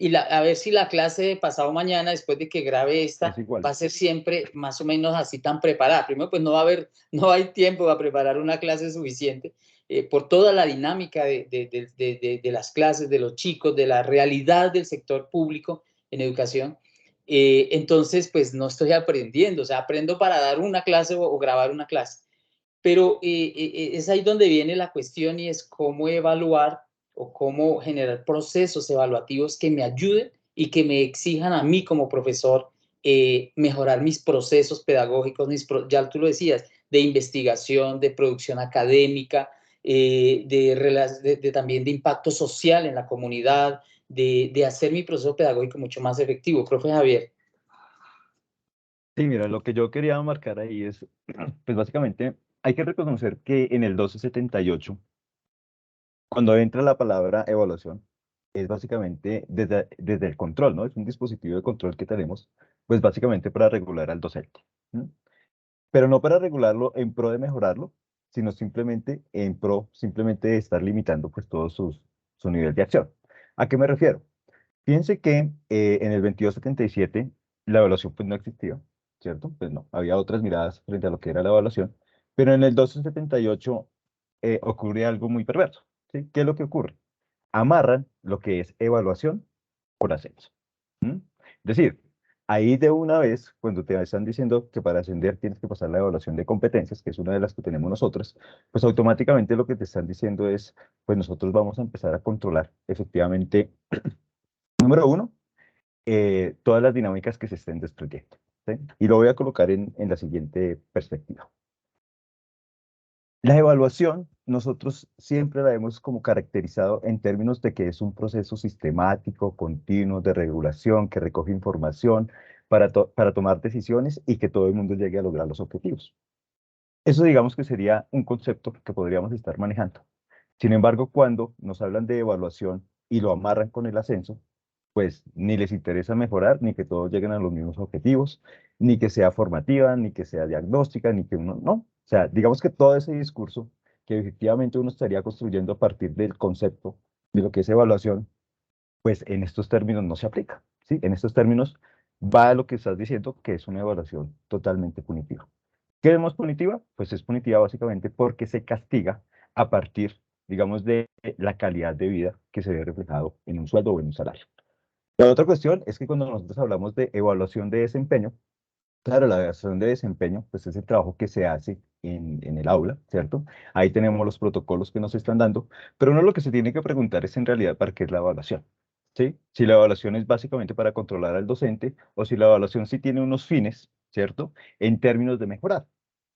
Y a ver si la clase de pasado mañana, después de que grabe esta, va a ser siempre más o menos así tan preparada. Primero, pues no hay tiempo para preparar una clase suficiente por toda la dinámica de las clases, de los chicos, de la realidad del sector público en educación. Entonces, pues no estoy aprendiendo, o sea, aprendo para dar una clase o grabar una clase. Pero es ahí donde viene la cuestión y es cómo evaluar o cómo generar procesos evaluativos que me ayuden y que me exijan a mí como profesor mejorar mis procesos pedagógicos, ya tú lo decías, de investigación, de producción académica, también de impacto social en la comunidad, de hacer mi proceso pedagógico mucho más efectivo. Profe Javier. Sí, mira, lo que yo quería marcar ahí es, pues básicamente, hay que reconocer que en el 1278, cuando entra la palabra evaluación, es básicamente desde el control, ¿no? Es un dispositivo de control que tenemos, pues básicamente para regular al docente. ¿No? Pero no para regularlo en pro de mejorarlo, sino simplemente en pro, simplemente de estar limitando pues todo su nivel de acción. ¿A qué me refiero? Piense que en el 2277 la evaluación pues no existía, ¿cierto? Pues no, había otras miradas frente a lo que era la evaluación, pero en el 1278 ocurre algo muy perverso, ¿sí? ¿Qué es lo que ocurre? Amarran lo que es evaluación por ascenso. ¿Mm? Es decir, ahí de una vez, cuando te están diciendo que para ascender tienes que pasar la evaluación de competencias, que es una de las que tenemos nosotros, pues automáticamente lo que te están diciendo es, pues nosotros vamos a empezar a controlar efectivamente, número uno, todas las dinámicas que se estén desprendiendo. ¿Sí? Y lo voy a colocar en la siguiente perspectiva. La evaluación, nosotros siempre la hemos como caracterizado en términos de que es un proceso sistemático, continuo, de regulación, que recoge información para tomar decisiones y que todo el mundo llegue a lograr los objetivos. Eso digamos que sería un concepto que podríamos estar manejando. Sin embargo, cuando nos hablan de evaluación y lo amarran con el ascenso, pues ni les interesa mejorar, ni que todos lleguen a los mismos objetivos, ni que sea formativa, ni que sea diagnóstica, ni que uno, no. O sea, digamos que todo ese discurso que efectivamente uno estaría construyendo a partir del concepto de lo que es evaluación, pues en estos términos no se aplica, ¿sí? En estos términos va a lo que estás diciendo, que es una evaluación totalmente punitiva. ¿Qué es más punitiva? Pues es punitiva básicamente porque se castiga a partir, digamos, de la calidad de vida que se ve reflejado en un sueldo o en un salario. La otra cuestión es que cuando nosotros hablamos de evaluación de desempeño, claro, la evaluación de desempeño, pues es el trabajo que se hace en el aula, ¿cierto? Ahí tenemos los protocolos que nos están dando, pero uno lo que se tiene que preguntar es en realidad para qué es la evaluación, ¿sí? Si la evaluación es básicamente para controlar al docente o si la evaluación sí tiene unos fines, ¿cierto? En términos de mejorar.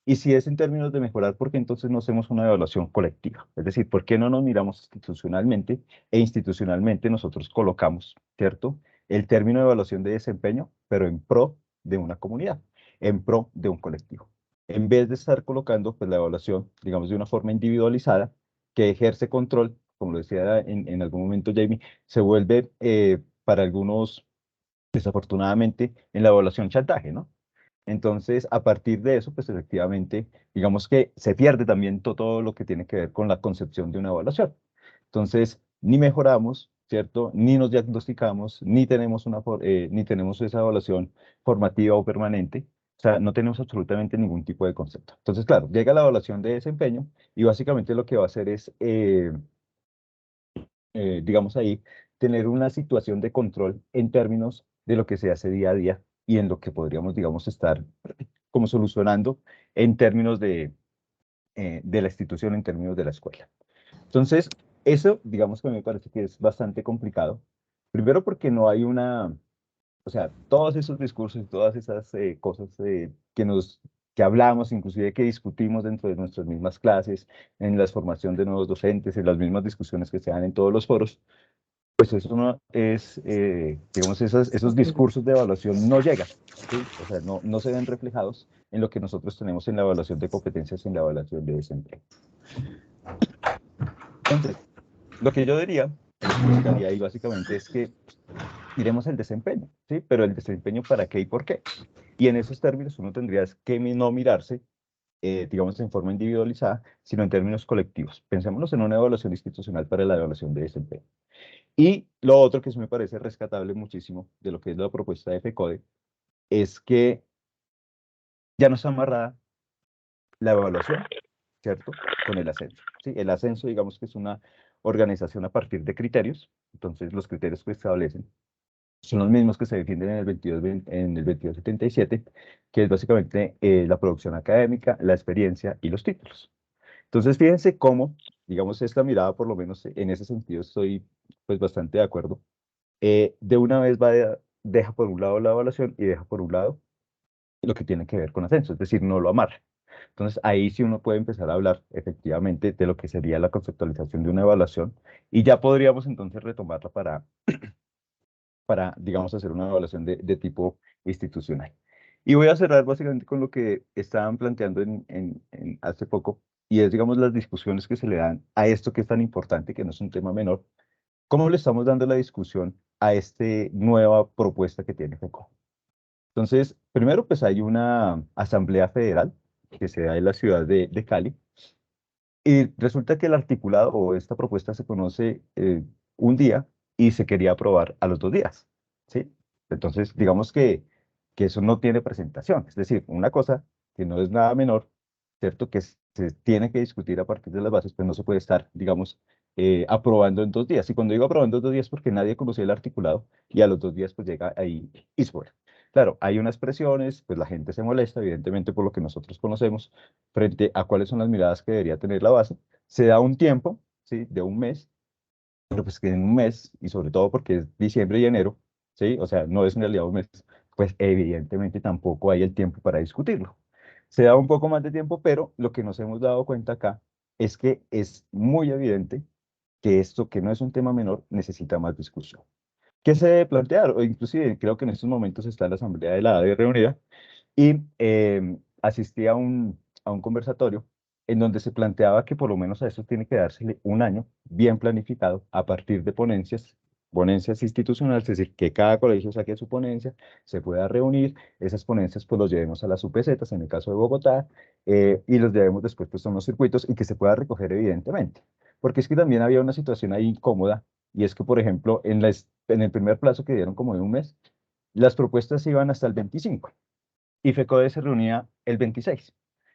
Y si es en términos de mejorar, ¿por qué entonces no hacemos una evaluación colectiva? Es decir, ¿por qué no nos miramos institucionalmente e institucionalmente nosotros colocamos, ¿cierto? El término de evaluación de desempeño, pero en pro de una comunidad, en pro de un colectivo. En vez de estar colocando pues, la evaluación, digamos, de una forma individualizada, que ejerce control, como lo decía en algún momento Jamie, se vuelve para algunos, desafortunadamente, en la evaluación chantaje, ¿no? Entonces, a partir de eso, pues efectivamente, digamos que se pierde también todo lo que tiene que ver con la concepción de una evaluación. Entonces, ni mejoramos, ¿cierto? Ni nos diagnosticamos, ni tenemos esa evaluación formativa o permanente. O sea, no tenemos absolutamente ningún tipo de concepto. Entonces, claro, llega la evaluación de desempeño y básicamente lo que va a hacer es, digamos ahí, tener una situación de control en términos de lo que se hace día a día y en lo que podríamos, digamos, estar como solucionando en términos de la institución, en términos de la escuela. Entonces, eso, digamos que me parece que es bastante complicado. Primero porque no hay o sea, todos esos discursos y todas esas cosas que hablamos, inclusive que discutimos dentro de nuestras mismas clases, en la formación de nuevos docentes, en las mismas discusiones que se dan en todos los foros, pues eso no es, digamos, esos discursos de evaluación no llegan, ¿sí? O sea, no se ven reflejados en lo que nosotros tenemos en la evaluación de competencias y en la evaluación de desempeño. Entonces, lo que yo diría, lo que indicaría ahí básicamente es que miremos el desempeño, ¿sí? Pero el desempeño para qué y por qué. Y en esos términos uno tendría que no mirarse, digamos, en forma individualizada, sino en términos colectivos. Pensémonos en una evaluación institucional para la evaluación de desempeño. Y lo otro que sí me parece rescatable muchísimo de lo que es la propuesta de FECODE es que ya no está amarrada la evaluación, ¿cierto? Con el ascenso, ¿sí? El ascenso, digamos que es una organización a partir de criterios, entonces los criterios que establecen son los mismos que se defienden en el 2277, que es básicamente la producción académica, la experiencia y los títulos. Entonces, fíjense cómo, digamos, esta mirada, por lo menos en ese sentido, estoy pues bastante de acuerdo. De una vez deja por un lado la evaluación y deja por un lado lo que tiene que ver con ascenso, es decir, no lo amarra. Entonces, ahí sí uno puede empezar a hablar efectivamente de lo que sería la conceptualización de una evaluación y ya podríamos entonces retomarla para, digamos, hacer una evaluación de tipo institucional. Y voy a cerrar básicamente con lo que estaban planteando hace poco, y es, digamos, las discusiones que se le dan a esto que es tan importante, que no es un tema menor. ¿Cómo le estamos dando la discusión a esta nueva propuesta que tiene FECO? Entonces, primero, pues hay una asamblea federal que se da en la ciudad de Cali, y resulta que el articulado o esta propuesta se conoce un día y se quería aprobar a los 2 días, ¿sí? Entonces, digamos que eso no tiene presentación. Es decir, una cosa que no es nada menor, ¿cierto? Que se tiene que discutir a partir de las bases, pues no se puede estar, digamos, aprobando en 2 días. Y cuando digo aprobando en 2 días, porque nadie conocía el articulado y a los 2 días pues llega ahí y sobre. Claro, hay unas presiones, pues la gente se molesta, evidentemente, por lo que nosotros conocemos, frente a cuáles son las miradas que debería tener la base. Se da un tiempo, ¿sí? De un mes, pero pues que en un mes, y sobre todo porque es diciembre y enero, ¿sí? O sea, no es en realidad un mes, pues evidentemente tampoco hay el tiempo para discutirlo. Se da un poco más de tiempo, pero lo que nos hemos dado cuenta acá es que es muy evidente que esto, que no es un tema menor, necesita más discusión. ¿Qué se debe plantear? O inclusive creo que en estos momentos está la Asamblea de la ADE reunida y asistí a un conversatorio en donde se planteaba que por lo menos a eso tiene que dársele un año bien planificado a partir de ponencias institucionales, es decir, que cada colegio saque su ponencia, se pueda reunir, esas ponencias pues los llevemos a las UPZ, en el caso de Bogotá, y los llevemos después pues son los circuitos y que se pueda recoger evidentemente. Porque es que también había una situación ahí incómoda y es que, por ejemplo, en el primer plazo que dieron como de un mes, las propuestas iban hasta el 25 y FECODE se reunía el 26.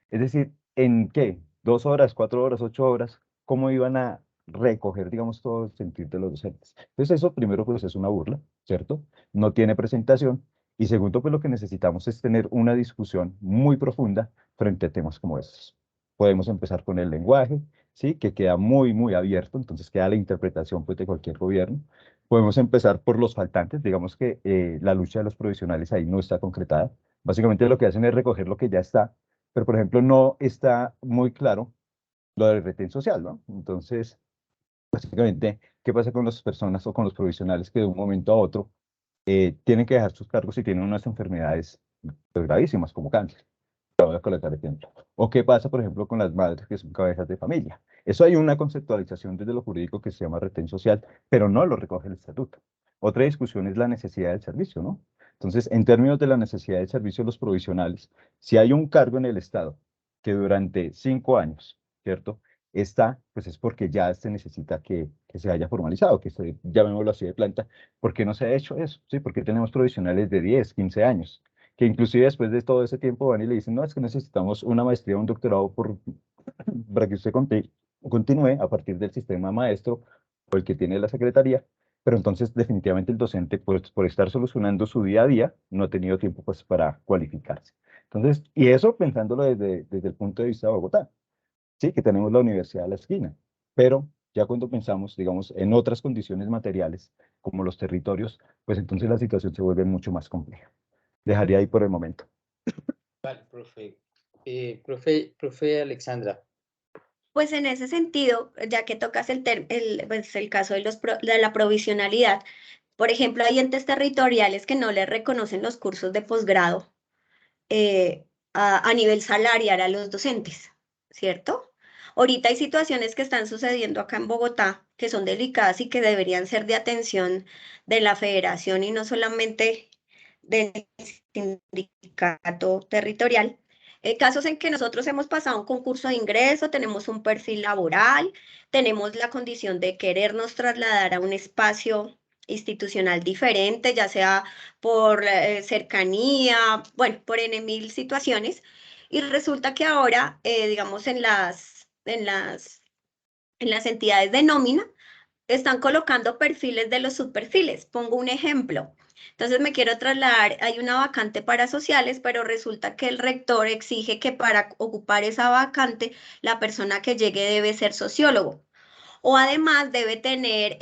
Es decir, ¿en qué? 2 horas, 4 horas, 8 horas, ¿cómo iban a recoger, digamos, todo el sentir de los docentes? Entonces eso primero pues es una burla, ¿cierto? No tiene presentación. Y segundo, pues lo que necesitamos es tener una discusión muy profunda frente a temas como estos. Podemos empezar con el lenguaje, ¿sí? Que queda muy, muy abierto, entonces queda la interpretación pues de cualquier gobierno. Podemos empezar por los faltantes, digamos que la lucha de los provisionales ahí no está concretada. Básicamente lo que hacen es recoger lo que ya está, pero por ejemplo no está muy claro lo del retén social, ¿no? Entonces, básicamente, ¿qué pasa con las personas o con los provisionales que de un momento a otro tienen que dejar sus cargos y tienen unas enfermedades pues, gravísimas como cáncer? Te voy a colocar ejemplo. ¿O qué pasa, por ejemplo, con las madres que son cabezas de familia? Eso hay una conceptualización desde lo jurídico que se llama retén social, pero no lo recoge el estatuto. Otra discusión es la necesidad del servicio, ¿no? Entonces, en términos de la necesidad del servicio de los provisionales, si hay un cargo en el Estado que durante 5 años, ¿cierto? Está, pues es porque ya se necesita que se haya formalizado, que se, llamémoslo así de planta. ¿Por qué no se ha hecho eso? ¿Sí? Porque tenemos provisionales de 10, 15 años que inclusive después de todo ese tiempo van y le dicen, no, es que necesitamos una maestría o un doctorado para que usted continúe a partir del sistema maestro o el que tiene la secretaría, pero entonces definitivamente el docente, pues, por estar solucionando su día a día, no ha tenido tiempo pues, para cualificarse. Entonces, y eso pensándolo desde el punto de vista de Bogotá, sí, que tenemos la universidad a la esquina, pero ya cuando pensamos, digamos, en otras condiciones materiales, como los territorios, pues entonces la situación se vuelve mucho más compleja. Dejaría ahí por el momento. Vale, profe. Profe Alexandra. Pues en ese sentido, ya que tocas pues, el caso de, de la provisionalidad, por ejemplo, hay entes territoriales que no le reconocen los cursos de posgrado a nivel salarial a los docentes, ¿cierto? Ahorita hay situaciones que están sucediendo acá en Bogotá que son delicadas y que deberían ser de atención de la federación y no solamente del sindicato territorial. Casos en que nosotros hemos pasado un concurso de ingreso, tenemos un perfil laboral, tenemos la condición de querernos trasladar a un espacio institucional diferente, ya sea por cercanía, bueno, por N mil situaciones, y resulta que ahora, digamos, en las entidades de nómina, están colocando perfiles de los subperfiles. Pongo un ejemplo. Entonces me quiero trasladar, hay una vacante para sociales, pero resulta que el rector exige que para ocupar esa vacante, la persona que llegue debe ser sociólogo. O además debe tener,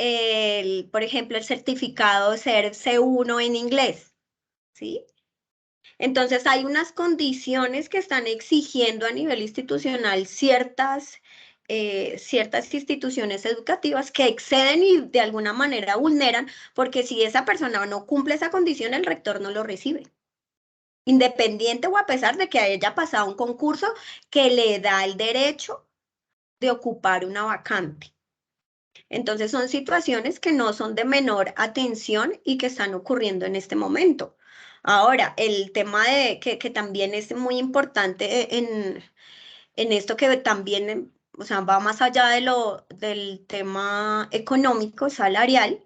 por ejemplo, el certificado de ser C1 en inglés, ¿sí? Entonces hay unas condiciones que están exigiendo a nivel institucional ciertas instituciones educativas que exceden y de alguna manera vulneran, porque si esa persona no cumple esa condición, el rector no lo recibe. Independiente o a pesar de que haya pasado un concurso que le da el derecho de ocupar una vacante. Entonces son situaciones que no son de menor atención y que están ocurriendo en este momento. Ahora, el tema de que también es muy importante en esto que también, o sea, va más allá del tema económico, salarial,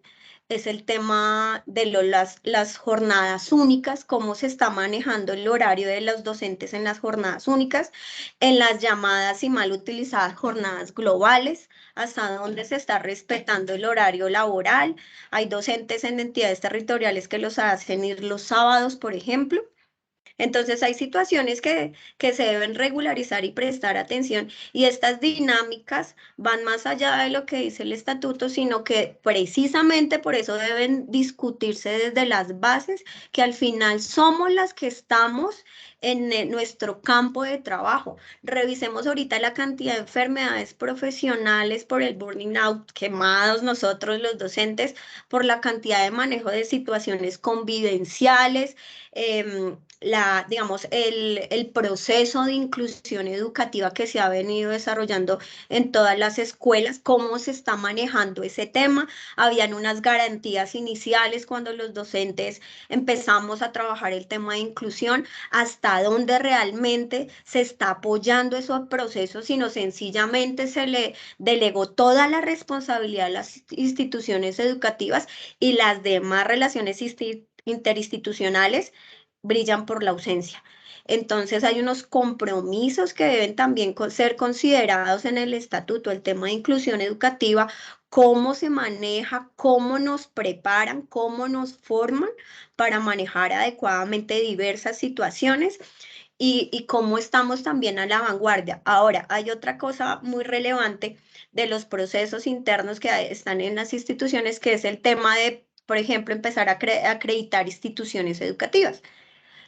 es el tema de las jornadas únicas, cómo se está manejando el horario de los docentes en las jornadas únicas, en las llamadas y mal utilizadas jornadas globales, hasta dónde se está respetando el horario laboral. Hay docentes en entidades territoriales que los hacen ir los sábados, por ejemplo. Entonces hay situaciones que se deben regularizar y prestar atención y estas dinámicas van más allá de lo que dice el estatuto, sino que precisamente por eso deben discutirse desde las bases, que al final somos las que estamos en nuestro campo de trabajo. Revisemos ahorita la cantidad de enfermedades profesionales por el burning out, quemados nosotros los docentes, por la cantidad de manejo de situaciones convivenciales, digamos, el proceso de inclusión educativa que se ha venido desarrollando en todas las escuelas, cómo se está manejando ese tema. Habían unas garantías iniciales cuando los docentes empezamos a trabajar el tema de inclusión, hasta dónde realmente se está apoyando esos procesos, sino sencillamente se le delegó toda la responsabilidad a las instituciones educativas y las demás relaciones interinstitucionales brillan por la ausencia. Entonces hay unos compromisos que deben también ser considerados en el estatuto, el tema de inclusión educativa, cómo se maneja, cómo nos preparan, cómo nos forman para manejar adecuadamente diversas situaciones y cómo estamos también a la vanguardia. Ahora, hay otra cosa muy relevante de los procesos internos que están en las instituciones, que es el tema de, por ejemplo, empezar a acreditar instituciones educativas.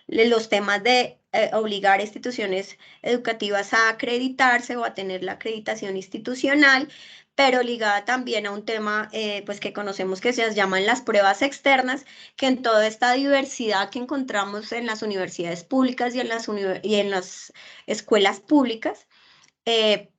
Los temas de obligar a instituciones educativas a acreditarse o a tener la acreditación institucional, pero ligada también a un tema pues que conocemos que se llaman las pruebas externas, que en toda esta diversidad que encontramos en las universidades públicas y en las escuelas públicas,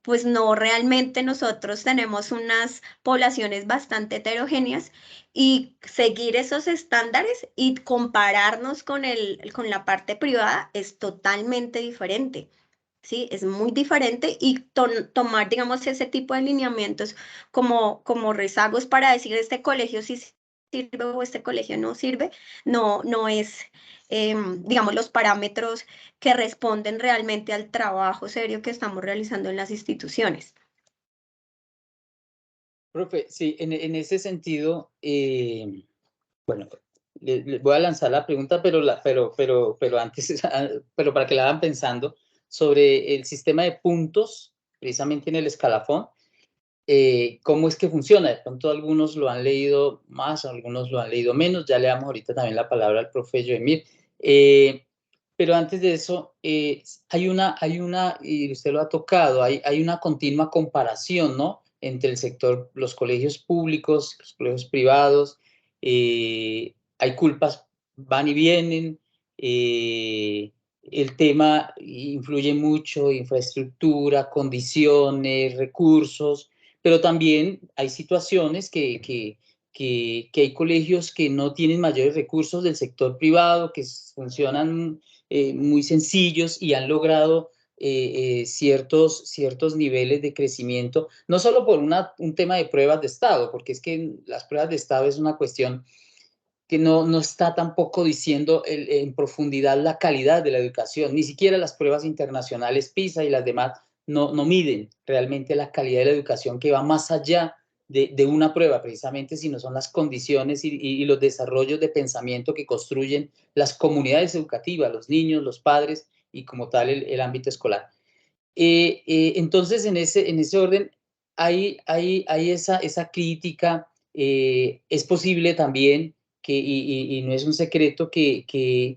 pues no, realmente nosotros tenemos unas poblaciones bastante heterogéneas y seguir esos estándares y compararnos con la parte privada es totalmente diferente. Sí, es muy diferente y tomar, digamos, ese tipo de lineamientos como rezagos para decir este colegio sí sirve o este colegio no sirve, no es, digamos, los parámetros que responden realmente al trabajo serio que estamos realizando en las instituciones. Profe, sí, en ese sentido, bueno, le voy a lanzar la pregunta, pero antes, pero para que la vayan pensando, sobre el sistema de puntos, precisamente en el escalafón, cómo es que funciona. De pronto algunos lo han leído más, algunos lo han leído menos, ya le damos ahorita también la palabra al profe Joemir. Pero antes de eso, hay una, y usted lo ha tocado, hay una continua comparación, ¿no? Entre el sector, los colegios públicos, los colegios privados, hay culpas, van y vienen, el tema influye mucho, infraestructura, condiciones, recursos, pero también hay situaciones que hay colegios que no tienen mayores recursos del sector privado, que funcionan muy sencillos y han logrado ciertos niveles de crecimiento, no solo por un tema de pruebas de estado, porque es que las pruebas de estado es una cuestión que no está tampoco diciendo en profundidad la calidad de la educación, ni siquiera las pruebas internacionales PISA y las demás no miden realmente la calidad de la educación, que va más allá de una prueba precisamente, sino son las condiciones y los desarrollos de pensamiento que construyen las comunidades educativas, los niños, los padres y como tal el ámbito escolar. Entonces, en ese orden, hay esa crítica. Es posible también y no es un secreto que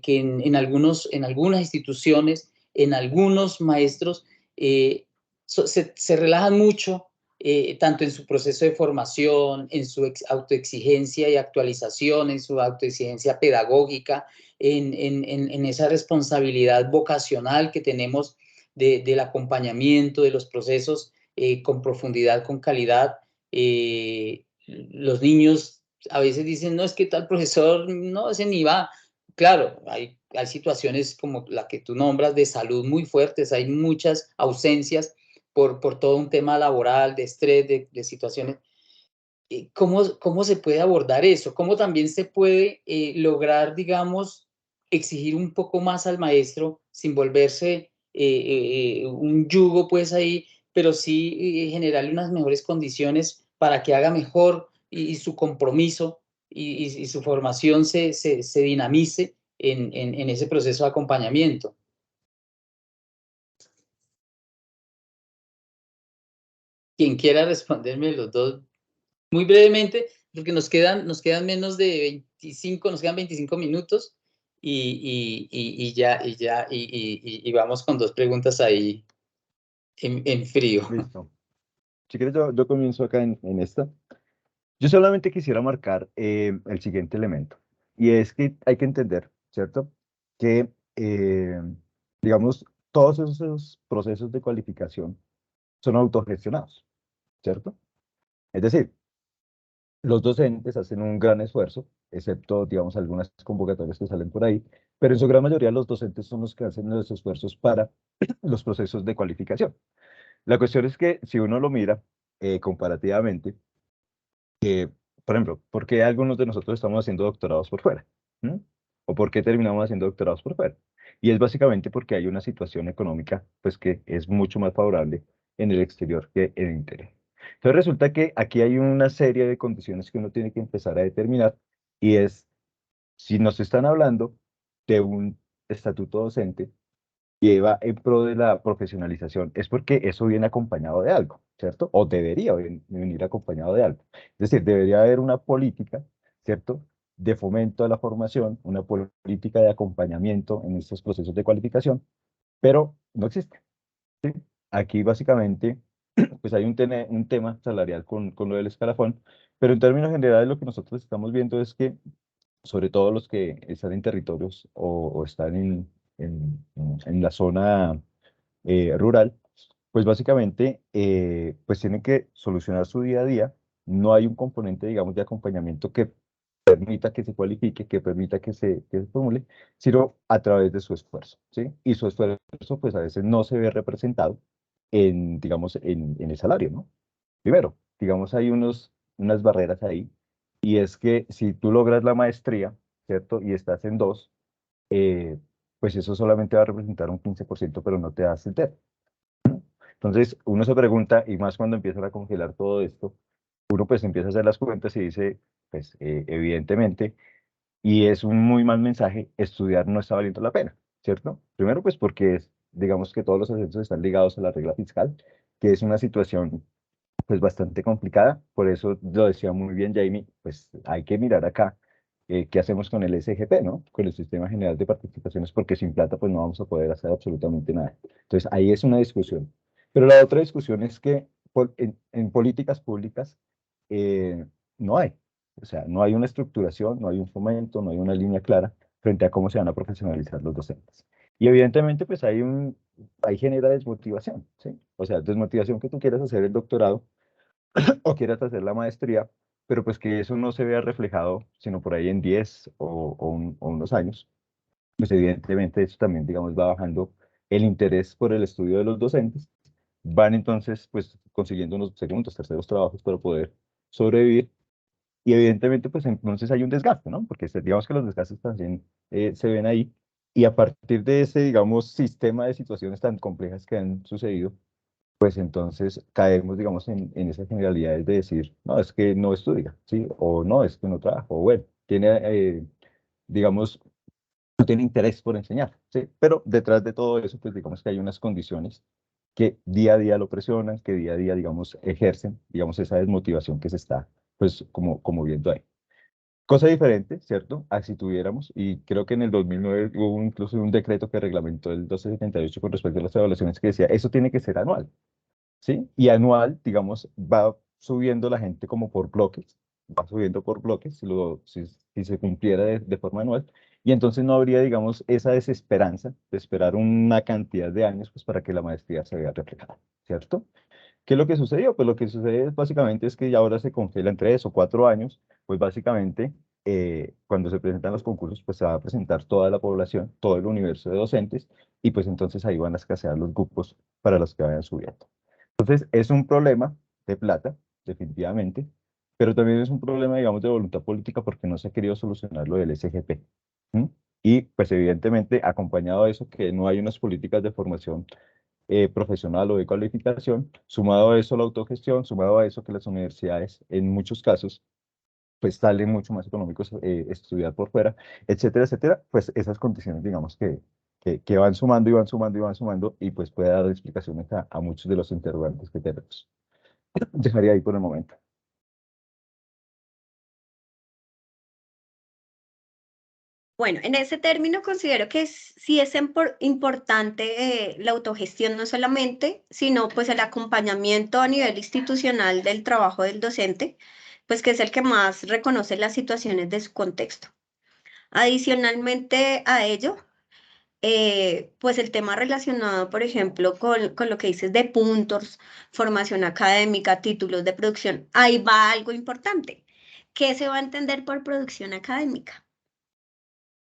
en algunas instituciones, en algunos maestros, se relajan mucho, tanto en su proceso de formación, en su autoexigencia y actualización, en su autoexigencia pedagógica, en esa responsabilidad vocacional que tenemos del acompañamiento, de los procesos con profundidad, con calidad. Los niños a veces dicen, no, es que tal profesor, no, ese ni va. Claro, hay situaciones como la que tú nombras de salud muy fuertes, hay muchas ausencias por todo un tema laboral, de estrés, de situaciones. ¿Cómo se puede abordar eso? ¿Cómo también se puede lograr, digamos, exigir un poco más al maestro sin volverse un yugo, pues ahí, pero sí generarle unas mejores condiciones para que haga mejor y su compromiso y su formación se dinamice en ese proceso de acompañamiento? Quien quiera responderme los dos muy brevemente, porque nos quedan menos de 25, nos quedan 25 minutos y vamos con dos preguntas ahí en frío. Listo. Si quieres, yo comienzo acá en esta. Yo solamente quisiera marcar el siguiente elemento, y es que hay que entender, ¿cierto? Que, digamos, todos esos procesos de cualificación son autogestionados, ¿cierto? Es decir, los docentes hacen un gran esfuerzo, excepto, digamos, algunas convocatorias que salen por ahí, pero en su gran mayoría los docentes son los que hacen los esfuerzos para los procesos de cualificación. La cuestión es que si uno lo mira comparativamente, por ejemplo, ¿por qué algunos de nosotros estamos haciendo doctorados por fuera? ¿Mm? ¿O por qué terminamos haciendo doctorados por fuera? Y es básicamente porque hay una situación económica pues que es mucho más favorable en el exterior que en el interior. Entonces resulta que aquí hay una serie de condiciones que uno tiene que empezar a determinar y es, si nos están hablando de un estatuto docente que va en pro de la profesionalización, es porque eso viene acompañado de algo, ¿cierto? O debería venir acompañado de algo. Es decir, debería haber una política, ¿cierto? De fomento a la formación, una política de acompañamiento en estos procesos de cualificación, pero no existe. Aquí básicamente, pues hay un tema salarial con lo del escalafón, pero en términos generales lo que nosotros estamos viendo es que, sobre todo los que están en territorios o están en la zona rural, pues básicamente pues tienen que solucionar su día a día. No hay un componente, digamos, de acompañamiento que permita que se cualifique, que permita que se formule, sino a través de su esfuerzo, ¿sí? Y su esfuerzo, pues a veces no se ve representado en, digamos, en el salario, ¿no? Primero, digamos, hay unas barreras ahí, y es que si tú logras la maestría, ¿cierto? Y estás en dos, pues eso solamente va a representar un 15%, pero no te da el TED. Entonces, uno se pregunta, y más cuando empiezan a congelar todo esto, uno pues empieza a hacer las cuentas y dice, pues evidentemente, y es un muy mal mensaje, estudiar no está valiendo la pena, ¿cierto? Primero, pues porque digamos que todos los ascensos están ligados a la regla fiscal, que es una situación pues bastante complicada, por eso lo decía muy bien Jamie, pues hay que mirar acá qué hacemos con el SGP, ¿no? Con el Sistema General de Participaciones, porque sin plata pues no vamos a poder hacer absolutamente nada. Entonces ahí es una discusión. Pero la otra discusión es que en políticas públicas eh, no hay, o sea, no hay una estructuración, no hay un fomento, no hay una línea clara frente a cómo se van a profesionalizar los docentes. Y evidentemente pues ahí genera desmotivación, ¿sí? O sea, desmotivación que tú quieras hacer el doctorado o quieras hacer la maestría, pero pues que eso no se vea reflejado, sino por ahí en 10 o unos años, pues evidentemente eso también, digamos, va bajando el interés por el estudio de los docentes, van entonces pues consiguiendo unos segundos, terceros trabajos para poder sobrevivir, y evidentemente pues entonces hay un desgaste, ¿no? Porque digamos que los desgastes también se ven ahí, y a partir de ese, digamos, sistema de situaciones tan complejas que han sucedido, pues entonces caemos, digamos, en esas generalidades de decir, no, es que no estudia, ¿sí? O no, es que no trabaja, o bueno, tiene, digamos, no tiene interés por enseñar, ¿sí? Pero detrás de todo eso, pues digamos que hay unas condiciones que día a día lo presionan, que día a día, digamos, ejercen, digamos, esa desmotivación que se está, pues, como viendo ahí. Cosa diferente, ¿cierto? A si tuviéramos, y creo que en el 2009 hubo incluso un decreto que reglamentó el 1278 con respecto a las evaluaciones que decía, eso tiene que ser anual. ¿Sí? Y anual, digamos, va subiendo la gente como por bloques, va subiendo por bloques si se cumpliera de forma anual, y entonces no habría, digamos, esa desesperanza de esperar una cantidad de años pues, para que la maestría se vea reflejada, ¿cierto? ¿Qué es lo que sucedió? Pues lo que sucede básicamente es que ya ahora se congela en 3 o 4 años, pues básicamente cuando se presentan los concursos, pues se va a presentar toda la población, todo el universo de docentes, y pues entonces ahí van a escasear los grupos para los que vayan subiendo. Entonces, es un problema de plata, definitivamente, pero también es un problema, digamos, de voluntad política porque no se ha querido solucionar lo del SGP. ¿M? Y, pues, evidentemente, acompañado de eso, que no hay unas políticas de formación profesional o de cualificación, sumado a eso la autogestión, sumado a eso que las universidades, en muchos casos, pues salen mucho más económicos estudiar por fuera, etcétera, etcétera, pues esas condiciones, digamos, que van sumando y van sumando y van sumando, y pues puede dar explicaciones a muchos de los interrogantes que tenemos. Dejaría ahí por el momento. Bueno, en ese término considero que sí es importante la autogestión no solamente, sino pues el acompañamiento a nivel institucional del trabajo del docente, pues que es el que más reconoce las situaciones de su contexto. Adicionalmente a ello, pues el tema relacionado, por ejemplo, con lo que dices de puntos, formación académica, títulos de producción, ahí va algo importante. ¿Qué se va a entender por producción académica?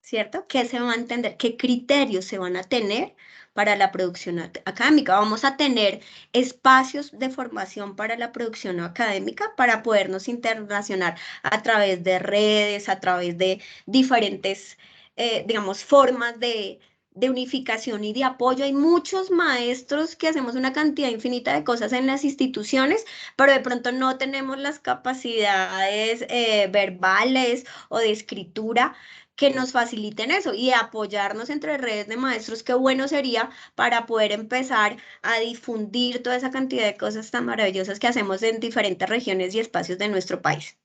¿Cierto? ¿Qué se va a entender? ¿Qué criterios se van a tener para la producción académica. Vamos a tener espacios de formación para la producción académica para podernos internacionalizar a través de redes, a través de diferentes, digamos, formas de unificación y de apoyo. Hay muchos maestros que hacemos una cantidad infinita de cosas en las instituciones, pero de pronto no tenemos las capacidades verbales o de escritura que nos faciliten eso y apoyarnos entre redes de maestros. Qué bueno sería para poder empezar a difundir toda esa cantidad de cosas tan maravillosas que hacemos en diferentes regiones y espacios de nuestro país.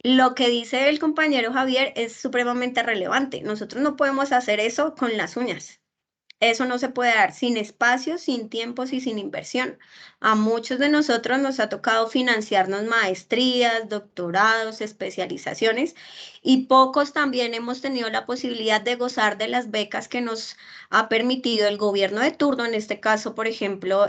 Lo que dice el compañero Javier es supremamente relevante. Nosotros no podemos hacer eso con las uñas. Eso no se puede dar sin espacio, sin tiempos y sin inversión. A muchos de nosotros nos ha tocado financiarnos maestrías, doctorados, especializaciones, y pocos también hemos tenido la posibilidad de gozar de las becas que nos ha permitido el gobierno de turno. En este caso, por ejemplo,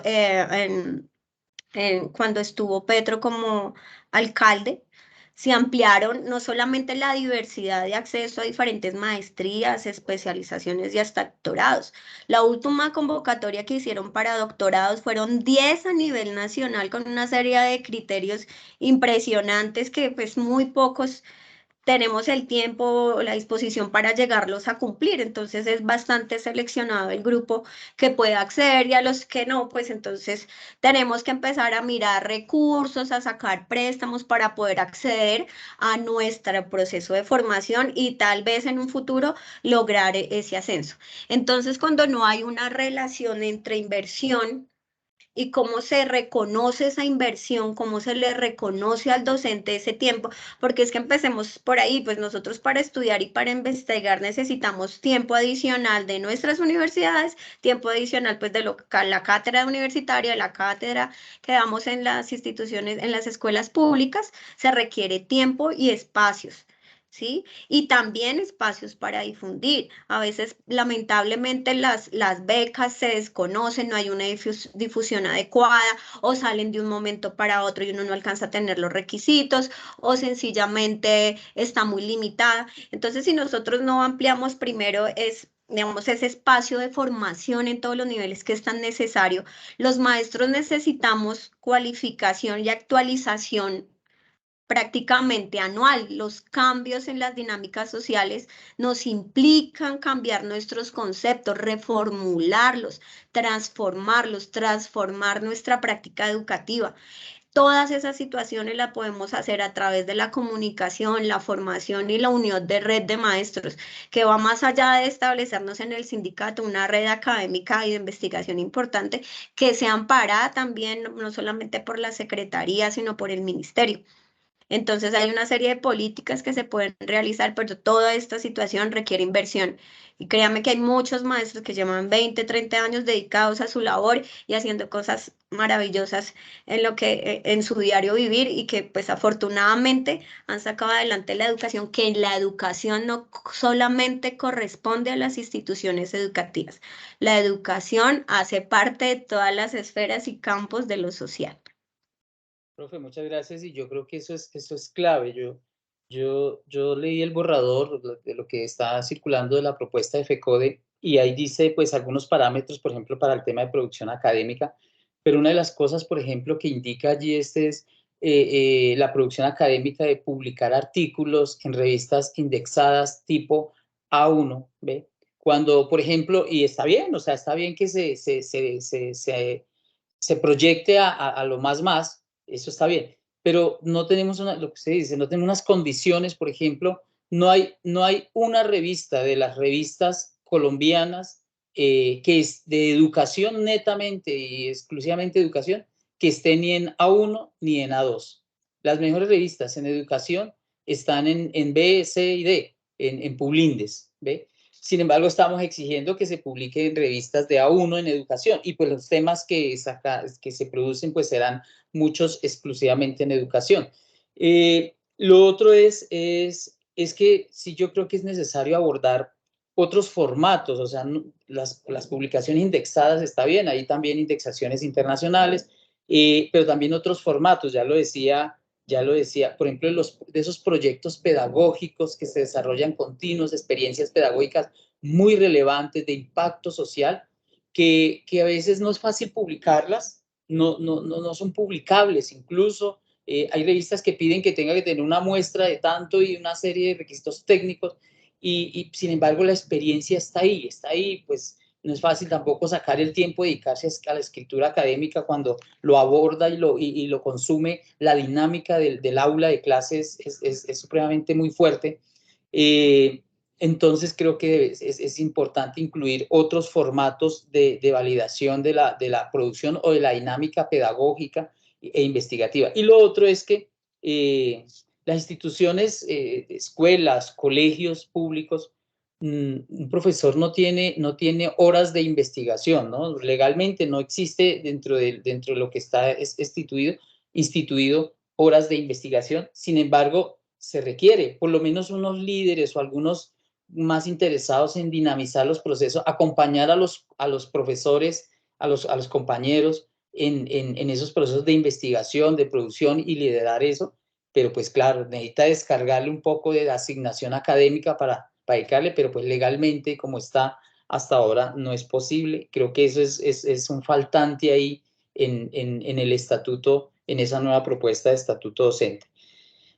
cuando estuvo Petro como alcalde, se ampliaron no solamente la diversidad de acceso a diferentes maestrías, especializaciones y hasta doctorados. La última convocatoria que hicieron para doctorados fueron 10 a nivel nacional con una serie de criterios impresionantes que pues muy pocos tenemos el tiempo o la disposición para llegarlos a cumplir. Entonces es bastante seleccionado el grupo que puede acceder, y a los que no, pues entonces tenemos que empezar a mirar recursos, a sacar préstamos para poder acceder a nuestro proceso de formación y tal vez en un futuro lograr ese ascenso. Entonces, cuando no hay una relación entre inversión y cómo se reconoce esa inversión, cómo se le reconoce al docente ese tiempo, porque es que empecemos por ahí, pues nosotros para estudiar y para investigar necesitamos tiempo adicional de nuestras universidades, tiempo adicional pues de la cátedra universitaria, la cátedra que damos en las instituciones, en las escuelas públicas. Se requiere tiempo y espacios, ¿sí? Y también espacios para difundir. A veces, lamentablemente, las becas se desconocen, no hay una difusión adecuada, o salen de un momento para otro y uno no alcanza a tener los requisitos, o sencillamente está muy limitada. Entonces, si nosotros no ampliamos primero digamos, ese espacio de formación en todos los niveles que es tan necesario, los maestros necesitamos cualificación y actualización prácticamente anual. Los cambios en las dinámicas sociales nos implican cambiar nuestros conceptos, reformularlos, transformarlos, transformar nuestra práctica educativa. Todas esas situaciones las podemos hacer a través de la comunicación, la formación y la unión de red de maestros, que va más allá de establecernos en el sindicato una red académica y de investigación importante, que sea amparada también no solamente por la secretaría, sino por el ministerio. Entonces hay una serie de políticas que se pueden realizar, pero toda esta situación requiere inversión. Y créanme que hay muchos maestros que llevan 20, 30 años dedicados a su labor y haciendo cosas maravillosas en su diario vivir, y que pues afortunadamente han sacado adelante la educación, que la educación no solamente corresponde a las instituciones educativas. La educación hace parte de todas las esferas y campos de lo social. Profe, muchas gracias, y yo creo que eso es clave. Yo leí el borrador de lo que está circulando de la propuesta de FECODE, y ahí dice pues algunos parámetros, por ejemplo, para el tema de producción académica, pero una de las cosas, por ejemplo, que indica allí es la producción académica de publicar artículos en revistas indexadas tipo A1, ¿ve? Cuando, por ejemplo, y está bien, o sea, está bien que se proyecte a lo más, eso está bien, pero no tenemos lo que usted dice, no tenemos unas condiciones. Por ejemplo, no hay una revista de las revistas colombianas que es de educación netamente y exclusivamente educación, que esté ni en A1 ni en A2. Las mejores revistas en educación están en B, C y D, en Publindes, ¿ve? Sin embargo, estamos exigiendo que se publique en revistas de A1 en educación, y pues los temas que se producen pues serán muchos exclusivamente en educación. Lo otro es que sí, yo creo que es necesario abordar otros formatos. O sea, las publicaciones indexadas está bien, hay también indexaciones internacionales, pero también otros formatos. Ya lo decía, por ejemplo, de esos proyectos pedagógicos que se desarrollan continuos, experiencias pedagógicas muy relevantes de impacto social que a veces no es fácil publicarlas, no son publicables incluso. Hay revistas que piden que tenga que tener una muestra de tanto y una serie de requisitos técnicos y sin embargo la experiencia está ahí, pues no es fácil tampoco sacar el tiempo de dedicarse a la escritura académica cuando lo aborda y lo consume. La dinámica del aula de clases es supremamente muy fuerte. Entonces creo que es importante incluir otros formatos de validación de la producción o de la dinámica pedagógica e investigativa. Y lo otro es que las instituciones, escuelas, colegios públicos, un profesor no tiene horas de investigación, ¿no? Legalmente no existe dentro de lo que está instituido horas de investigación. Sin embargo, se requiere por lo menos unos líderes o algunos más interesados en dinamizar los procesos, acompañar a los profesores, a los compañeros en esos procesos de investigación, de producción y liderar eso. Pero pues claro, necesita descargarle un poco de la asignación académica para dedicarle, pero pues legalmente como está hasta ahora no es posible. Creo que eso es un faltante ahí en el estatuto, en esa nueva propuesta de estatuto docente.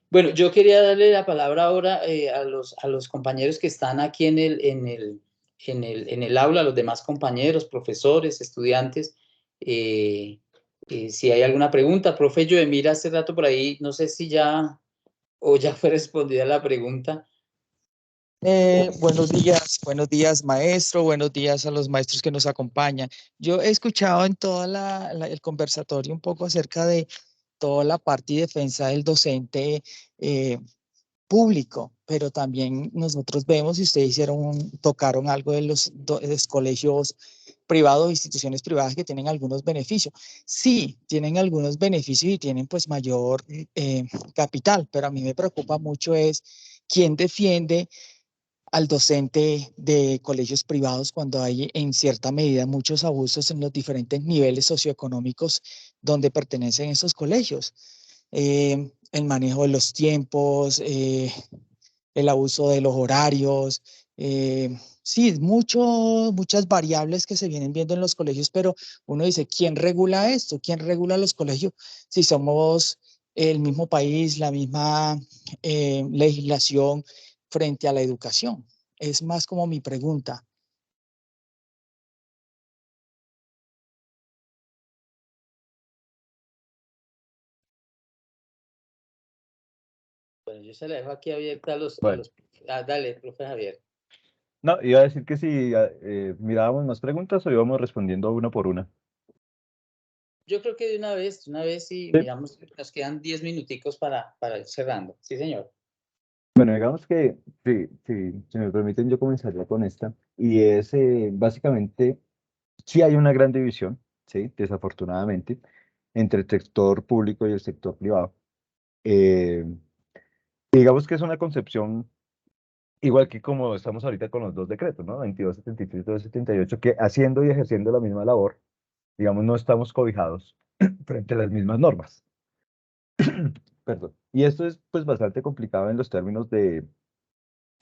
Bueno, yo quería darle la palabra ahora a los compañeros que están aquí en el aula, a los demás compañeros, profesores, estudiantes. Si hay alguna pregunta, profe Yoemir, hace rato por ahí, no sé si ya fue respondida la pregunta. Buenos días maestro, buenos días a los maestros que nos acompañan. Yo he escuchado en todo el conversatorio un poco acerca de toda la parte y defensa del docente público, pero también nosotros vemos, y ustedes tocaron algo de los colegios privados, instituciones privadas que tienen algunos beneficios. Sí, tienen algunos beneficios y tienen pues mayor capital, pero a mí me preocupa mucho es quién defiende al docente de colegios privados cuando hay en cierta medida muchos abusos en los diferentes niveles socioeconómicos donde pertenecen esos colegios. El manejo de los tiempos, el abuso de los horarios, sí, muchas variables que se vienen viendo en los colegios, pero uno dice, ¿quién regula esto? ¿Quién regula los colegios? Si somos el mismo país, la misma legislación frente a la educación. Es más como mi pregunta. Bueno, yo se la dejo aquí abierta a los... Bueno. Dale, profe Javier. No, iba a decir que si mirábamos más preguntas o íbamos respondiendo una por una. Yo creo que de una vez y Sí. miramos, nos quedan 10 minuticos para ir cerrando. Sí, señor. Bueno, digamos que, si me permiten, yo comenzaría con esta. Y es básicamente, sí hay una gran división, ¿sí? Desafortunadamente, entre el sector público y el sector privado. Digamos que es una concepción igual que como estamos ahorita con los dos decretos, ¿no? 2273 y 278, que haciendo y ejerciendo la misma labor, digamos, no estamos cobijados frente a las mismas normas. Perdón. Y esto es pues bastante complicado en los términos de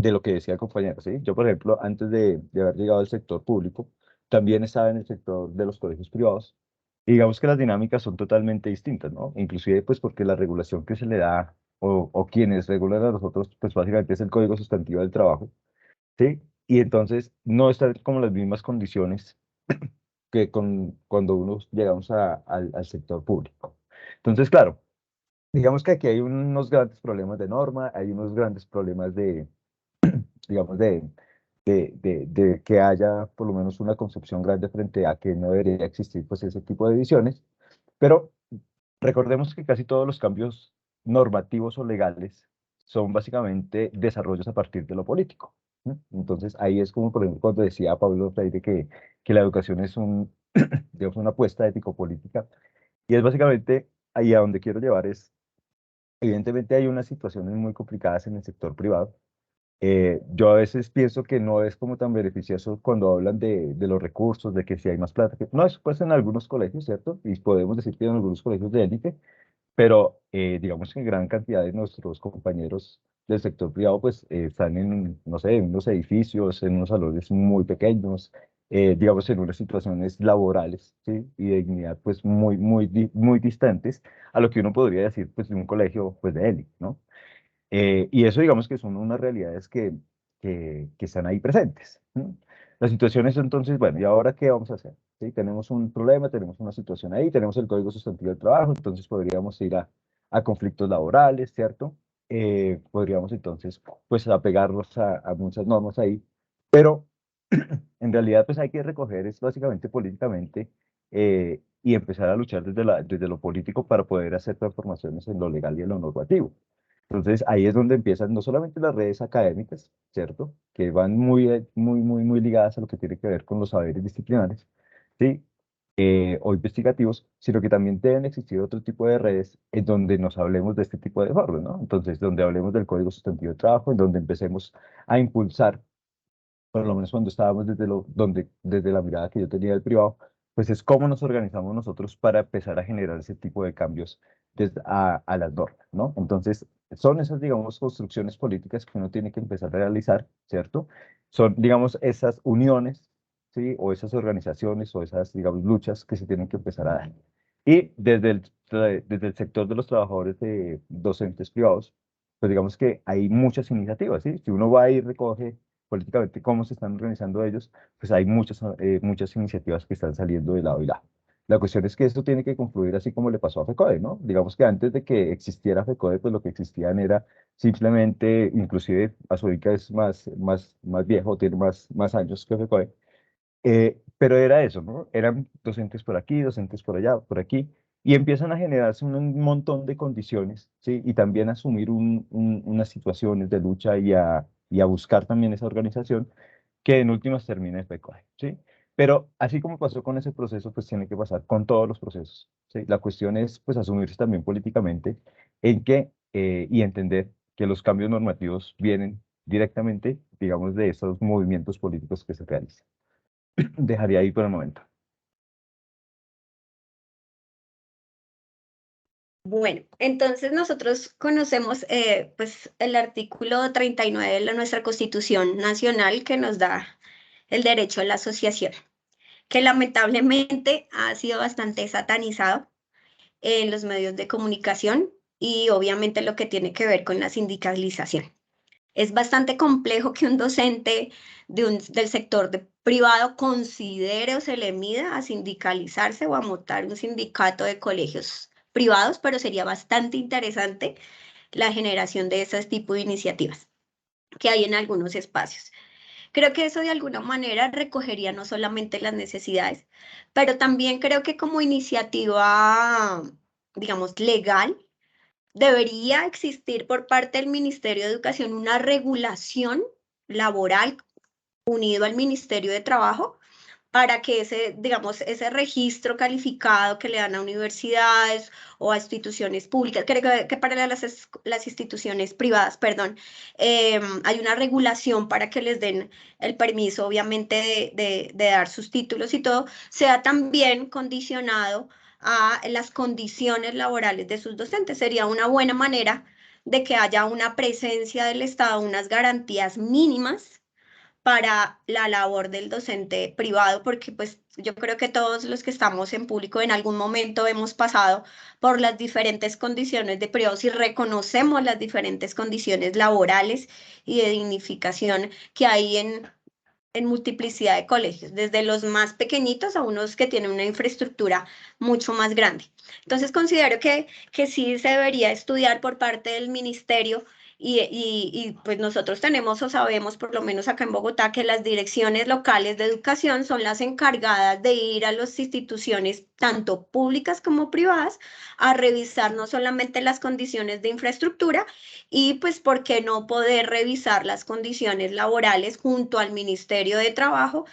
lo que decía el compañero, ¿sí? Yo, por ejemplo, antes de haber llegado al sector público, también estaba en el sector de los colegios privados. Y digamos que las dinámicas son totalmente distintas, ¿no? Inclusive pues porque la regulación que se le da o quienes regulan a nosotros, pues básicamente es el Código Sustantivo del Trabajo, ¿sí? Y entonces no están como las mismas condiciones que cuando uno llegamos al sector público. Entonces, claro, digamos que aquí hay unos grandes problemas de norma, hay unos grandes problemas digamos, de que haya por lo menos una concepción grande frente a que no debería existir pues ese tipo de divisiones, pero recordemos que casi todos los cambios normativos o legales son básicamente desarrollos a partir de lo político, ¿no? Entonces ahí es como, por ejemplo, cuando decía Pablo Freire que la educación es digamos, una apuesta ético-política, y es básicamente ahí a donde quiero llevar es, evidentemente hay unas situaciones muy complicadas en el sector privado. Yo a veces pienso que no es como tan beneficioso cuando hablan de los recursos, de que si hay más plata, no, eso pues en algunos colegios, ¿cierto? Y podemos decir que en algunos colegios de élite, pero digamos que en gran cantidad de nuestros compañeros del sector privado pues están en, no sé, en unos edificios, en unos salones muy pequeños, digamos en unas situaciones laborales, ¿sí? Y de dignidad pues muy distantes a lo que uno podría decir pues de un colegio pues de élite, ¿no? Y eso digamos que son unas realidades que están ahí presentes, ¿no? La situación es entonces, bueno, ¿y ahora qué vamos a hacer? ¿Sí? Tenemos un problema, tenemos una situación ahí, tenemos el Código Sustantivo del Trabajo, entonces podríamos ir a conflictos laborales, ¿cierto? Podríamos entonces, pues, apegarnos a muchas normas ahí, pero en realidad, pues, hay que recoger es básicamente políticamente y empezar a luchar desde lo político para poder hacer transformaciones en lo legal y en lo normativo. Entonces, ahí es donde empiezan no solamente las redes académicas, ¿cierto? Que van muy ligadas a lo que tiene que ver con los saberes disciplinares, ¿sí? O investigativos, sino que también deben existir otro tipo de redes en donde nos hablemos de este tipo de formas, ¿no? Entonces, donde hablemos del Código Sustantivo de Trabajo, en donde empecemos a impulsar, por lo menos cuando estábamos desde la mirada que yo tenía del privado, pues es cómo nos organizamos nosotros para empezar a generar ese tipo de cambios a las normas, ¿no? Entonces, son esas, digamos, construcciones políticas que uno tiene que empezar a realizar, ¿cierto? Son, digamos, esas uniones, ¿sí? O esas organizaciones o esas, digamos, luchas que se tienen que empezar a dar. Y desde el sector de los trabajadores docentes privados, pues digamos que hay muchas iniciativas, ¿sí? Si uno va y recoge políticamente cómo se están organizando ellos, pues hay muchas iniciativas que están saliendo de lado y lado. La cuestión es que esto tiene que concluir así como le pasó a FECODE, ¿no? Digamos que antes de que existiera FECODE, pues lo que existían era simplemente, inclusive Azurica es más viejo, tiene más años que FECODE, pero era eso, ¿no? Eran docentes por aquí, docentes por allá, por aquí, y empiezan a generarse un montón de condiciones, ¿sí? Y también a asumir unas situaciones de lucha y a buscar también esa organización que en últimas termina en FECODE, ¿sí? Pero así como pasó con ese proceso, pues tiene que pasar con todos los procesos, ¿sí? La cuestión es, pues, asumirse también políticamente y entender que los cambios normativos vienen directamente, digamos, de esos movimientos políticos que se realizan. Dejaría ahí por el momento. Bueno, entonces nosotros conocemos pues el artículo 39 de nuestra Constitución Nacional que nos da el derecho a la asociación, que lamentablemente ha sido bastante satanizado en los medios de comunicación y obviamente lo que tiene que ver con la sindicalización. Es bastante complejo que un docente del sector privado considere o se le mida a sindicalizarse o a montar un sindicato de colegios privados, pero sería bastante interesante la generación de ese tipo de iniciativas que hay en algunos espacios. Creo que eso de alguna manera recogería no solamente las necesidades, pero también creo que como iniciativa, digamos, legal, debería existir por parte del Ministerio de Educación una regulación laboral unido al Ministerio de Trabajo para que ese, digamos, ese registro calificado que le dan a universidades o a instituciones públicas, creo que para las instituciones privadas, perdón, hay una regulación para que les den el permiso, obviamente, de dar sus títulos y todo, sea también condicionado a las condiciones laborales de sus docentes. Sería una buena manera de que haya una presencia del Estado, unas garantías mínimas para la labor del docente privado, porque pues yo creo que todos los que estamos en público en algún momento hemos pasado por las diferentes condiciones de privados y reconocemos las diferentes condiciones laborales y de dignificación que hay en multiplicidad de colegios, desde los más pequeñitos a unos que tienen una infraestructura mucho más grande. Entonces considero que sí se debería estudiar por parte del ministerio y pues nosotros tenemos o sabemos, por lo menos acá en Bogotá, que las direcciones locales de educación son las encargadas de ir a las instituciones, tanto públicas como privadas, a revisar no solamente las condiciones de infraestructura y pues, ¿por qué no poder revisar las condiciones laborales junto al Ministerio de Trabajo,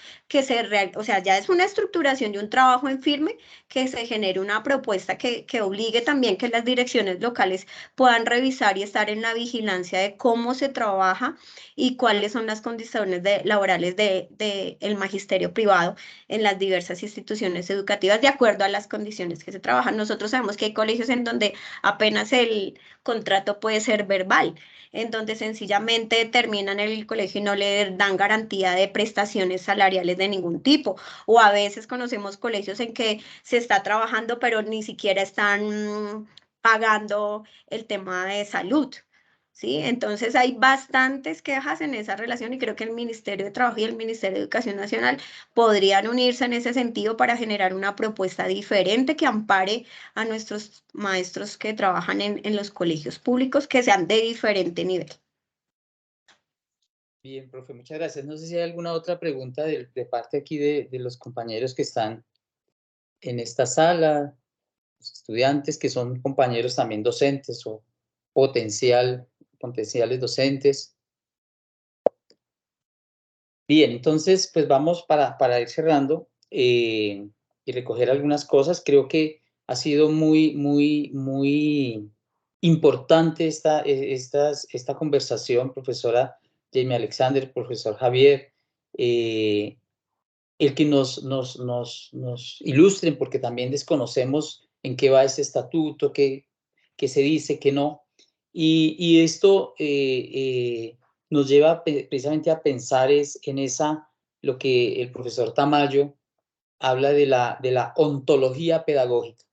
o sea, ya es una estructuración de un trabajo en firme, que se genere una propuesta que obligue también que las direcciones locales puedan revisar y estar en la vigilancia importancia de cómo se trabaja y cuáles son las condiciones laborales del magisterio privado en las diversas instituciones educativas de acuerdo a las condiciones que se trabajan. Nosotros sabemos que hay colegios en donde apenas el contrato puede ser verbal, en donde sencillamente terminan el colegio y no le dan garantía de prestaciones salariales de ningún tipo. O a veces conocemos colegios en que se está trabajando, pero ni siquiera están pagando el tema de salud, ¿sí? Entonces hay bastantes quejas en esa relación y creo que el Ministerio de Trabajo y el Ministerio de Educación Nacional podrían unirse en ese sentido para generar una propuesta diferente que ampare a nuestros maestros que trabajan en los colegios públicos, que sean de diferente nivel. Bien, profe, muchas gracias. No sé si hay alguna otra pregunta de parte aquí de los compañeros que están en esta sala, los estudiantes que son compañeros también docentes o potenciales docentes. Bien, entonces, pues vamos para ir cerrando y recoger algunas cosas. Creo que ha sido muy importante esta conversación, profesora Jamie Alexander, profesor Javier, el que nos ilustren, porque también desconocemos en qué va ese estatuto, qué se dice, qué no. Y esto nos lleva precisamente a pensar en lo que el profesor Tamayo habla de la ontología pedagógica,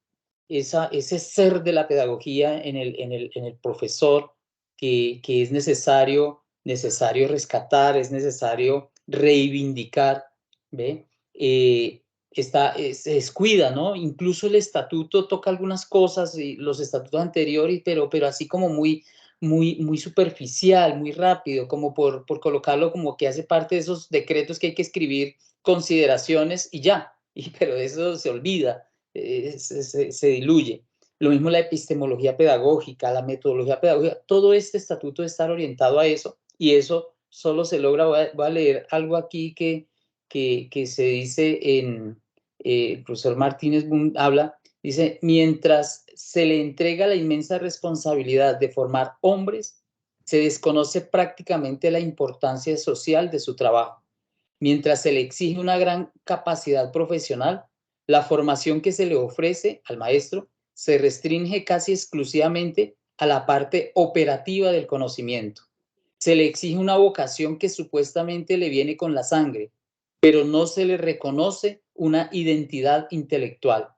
ese ser de la pedagogía en el profesor que es necesario rescatar, es necesario reivindicar, ¿ve? Se descuida, ¿no? Incluso el estatuto toca algunas cosas, y los estatutos anteriores, pero así como muy superficial, muy rápido, como por colocarlo como que hace parte de esos decretos que hay que escribir consideraciones y ya, pero eso se olvida, se diluye. Lo mismo la epistemología pedagógica, la metodología pedagógica, todo este estatuto debe estar orientado a eso, y eso solo se logra. Voy a leer algo aquí que se dice el profesor Martínez Boom habla, dice: mientras se le entrega la inmensa responsabilidad de formar hombres, se desconoce prácticamente la importancia social de su trabajo. Mientras se le exige una gran capacidad profesional, la formación que se le ofrece al maestro se restringe casi exclusivamente a la parte operativa del conocimiento. Se le exige una vocación que supuestamente le viene con la sangre, pero no se le reconoce una identidad intelectual.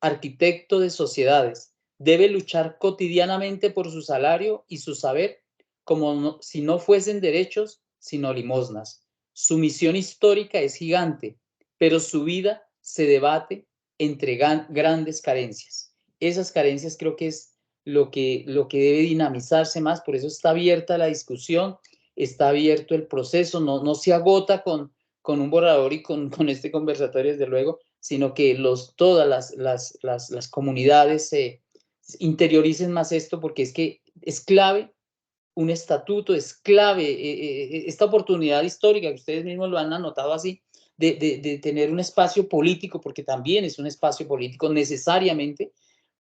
Arquitecto de sociedades, debe luchar cotidianamente por su salario y su saber como si no fuesen derechos, sino limosnas. Su misión histórica es gigante, pero su vida se debate entre grandes carencias. Esas carencias creo que es lo que debe dinamizarse más, por eso está abierta la discusión, está abierto el proceso, no se agota con un borrador y con este conversatorio, desde luego, sino que todas las comunidades interioricen más esto, porque es que es clave un estatuto, es clave esta oportunidad histórica, que ustedes mismos lo han anotado así, de tener un espacio político, porque también es un espacio político necesariamente,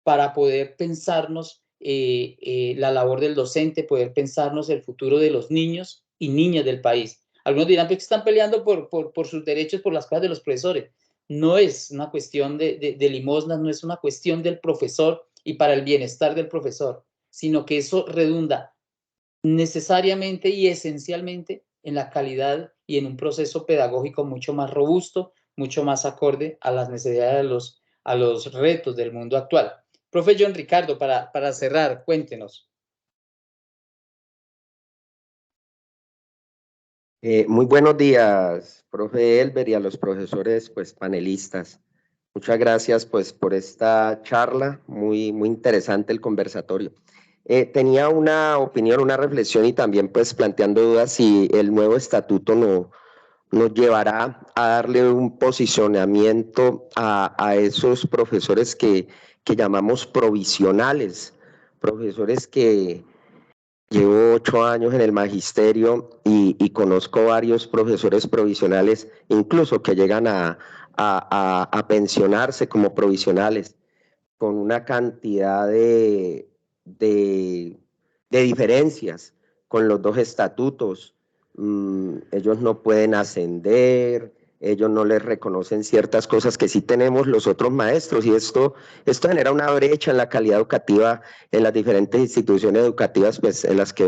para poder pensarnos la labor del docente, poder pensarnos el futuro de los niños y niñas del país. Algunos dirán que están peleando por sus derechos, por las cosas de los profesores. No es una cuestión de limosnas, no es una cuestión del profesor y para el bienestar del profesor, sino que eso redunda necesariamente y esencialmente en la calidad y en un proceso pedagógico mucho más robusto, mucho más acorde a las necesidades a los retos del mundo actual. Profe John Ricardo, para cerrar, cuéntenos. Muy buenos días, profe Elber, y a los profesores, pues, panelistas. Muchas gracias, pues, por esta charla, muy interesante el conversatorio. Tenía una opinión, una reflexión y también, pues, planteando dudas si el nuevo estatuto nos llevará a darle un posicionamiento a esos profesores que llamamos provisionales, profesores que llevo 8 años en el magisterio y conozco varios profesores provisionales, incluso que llegan a pensionarse como provisionales, con una cantidad de diferencias con los dos estatutos. Ellos no pueden ascender, ellos no les reconocen ciertas cosas que sí tenemos los otros maestros, y esto genera una brecha en la calidad educativa en las diferentes instituciones educativas pues, en las que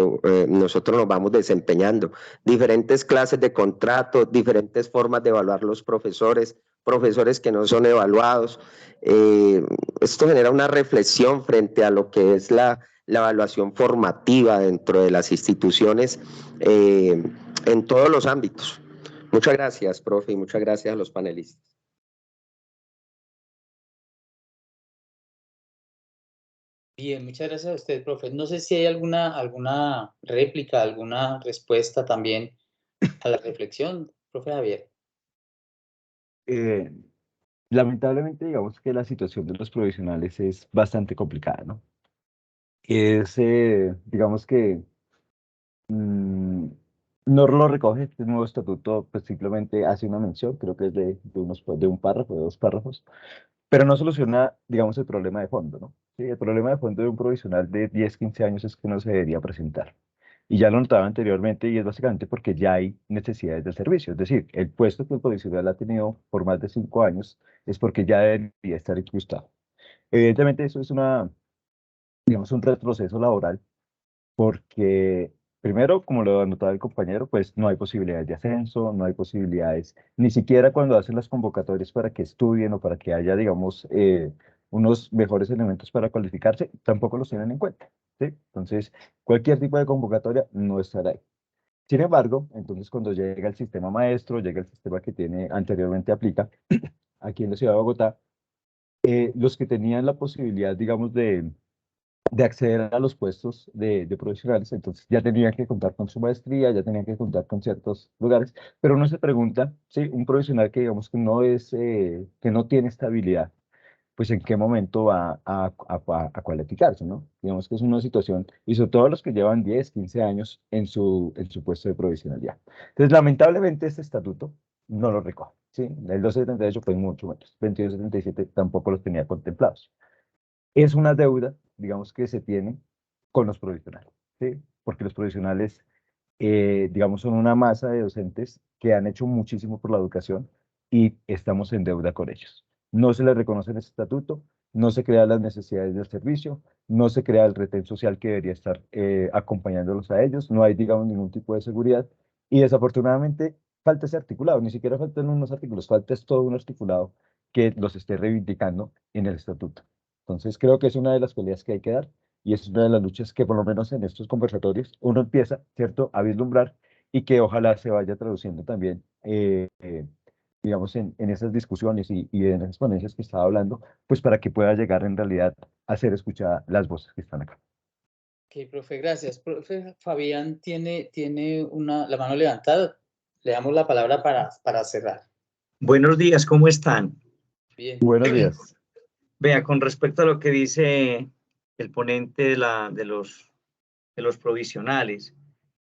nosotros nos vamos desempeñando. Diferentes clases de contratos, diferentes formas de evaluar los profesores que no son evaluados. Esto genera una reflexión frente a lo que es la evaluación formativa dentro de las instituciones en todos los ámbitos. Muchas gracias, profe, y muchas gracias a los panelistas. Bien, muchas gracias a usted, profe. No sé si hay alguna réplica, alguna respuesta también a la reflexión, profe Javier. Lamentablemente, digamos que la situación de los provisionales es bastante complicada, ¿no? Digamos que no lo recoge este nuevo estatuto, pues simplemente hace una mención, creo que es de un párrafo, de 2 párrafos, pero no soluciona, digamos, el problema de fondo, ¿no? Sí, el problema de fondo de un provisional de 10, 15 años es que no se debería presentar. Y ya lo notaba anteriormente, y es básicamente porque ya hay necesidades del servicio. Es decir, el puesto que el provisional ha tenido por más de 5 años es porque ya debería estar incrustado. Evidentemente, eso es digamos, un retroceso laboral, porque primero, como lo anotaba el compañero, pues no hay posibilidades de ascenso, no hay posibilidades, ni siquiera cuando hacen las convocatorias para que estudien o para que haya, digamos, unos mejores elementos para cualificarse, tampoco los tienen en cuenta, ¿sí? Entonces, cualquier tipo de convocatoria no estará ahí. Sin embargo, entonces cuando llega el sistema maestro, llega el sistema que tiene anteriormente aplica aquí en la ciudad de Bogotá, los que tenían la posibilidad, digamos, de acceder a los puestos de profesionales, entonces ya tenían que contar con su maestría, ya tenían que contar con ciertos lugares, pero uno se pregunta, sí, un profesional que digamos que no tiene estabilidad, pues en qué momento va a cualificarse, ¿no? Digamos que es una situación, y sobre todo los que llevan 10, 15 años en su puesto de provisionalidad. Entonces, lamentablemente, este estatuto no lo recoge, ¿sí? El 278 fue mucho menos, 2277 tampoco los tenía contemplados. Es una deuda, digamos, que se tiene con los provisionales, ¿sí? Porque los provisionales, digamos, son una masa de docentes que han hecho muchísimo por la educación y estamos en deuda con ellos. No se les reconoce el estatuto, no se crean las necesidades del servicio, no se crea el retén social que debería estar acompañándolos a ellos, no hay, digamos, ningún tipo de seguridad, y desafortunadamente falta ese articulado, ni siquiera faltan unos artículos, falta es todo un articulado que los esté reivindicando en el estatuto. Entonces creo que es una de las peleas que hay que dar, y es una de las luchas que por lo menos en estos conversatorios uno empieza, ¿cierto?, a vislumbrar, y que ojalá se vaya traduciendo también, digamos, en esas discusiones y en esas ponencias que estaba hablando, pues para que pueda llegar en realidad a ser escuchada las voces que están acá. Ok, profe, gracias. Profe Fabián tiene la mano levantada. Le damos la palabra para cerrar. Buenos días, ¿cómo están? Bien. Buenos días. Vea, con respecto a lo que dice el ponente de los provisionales,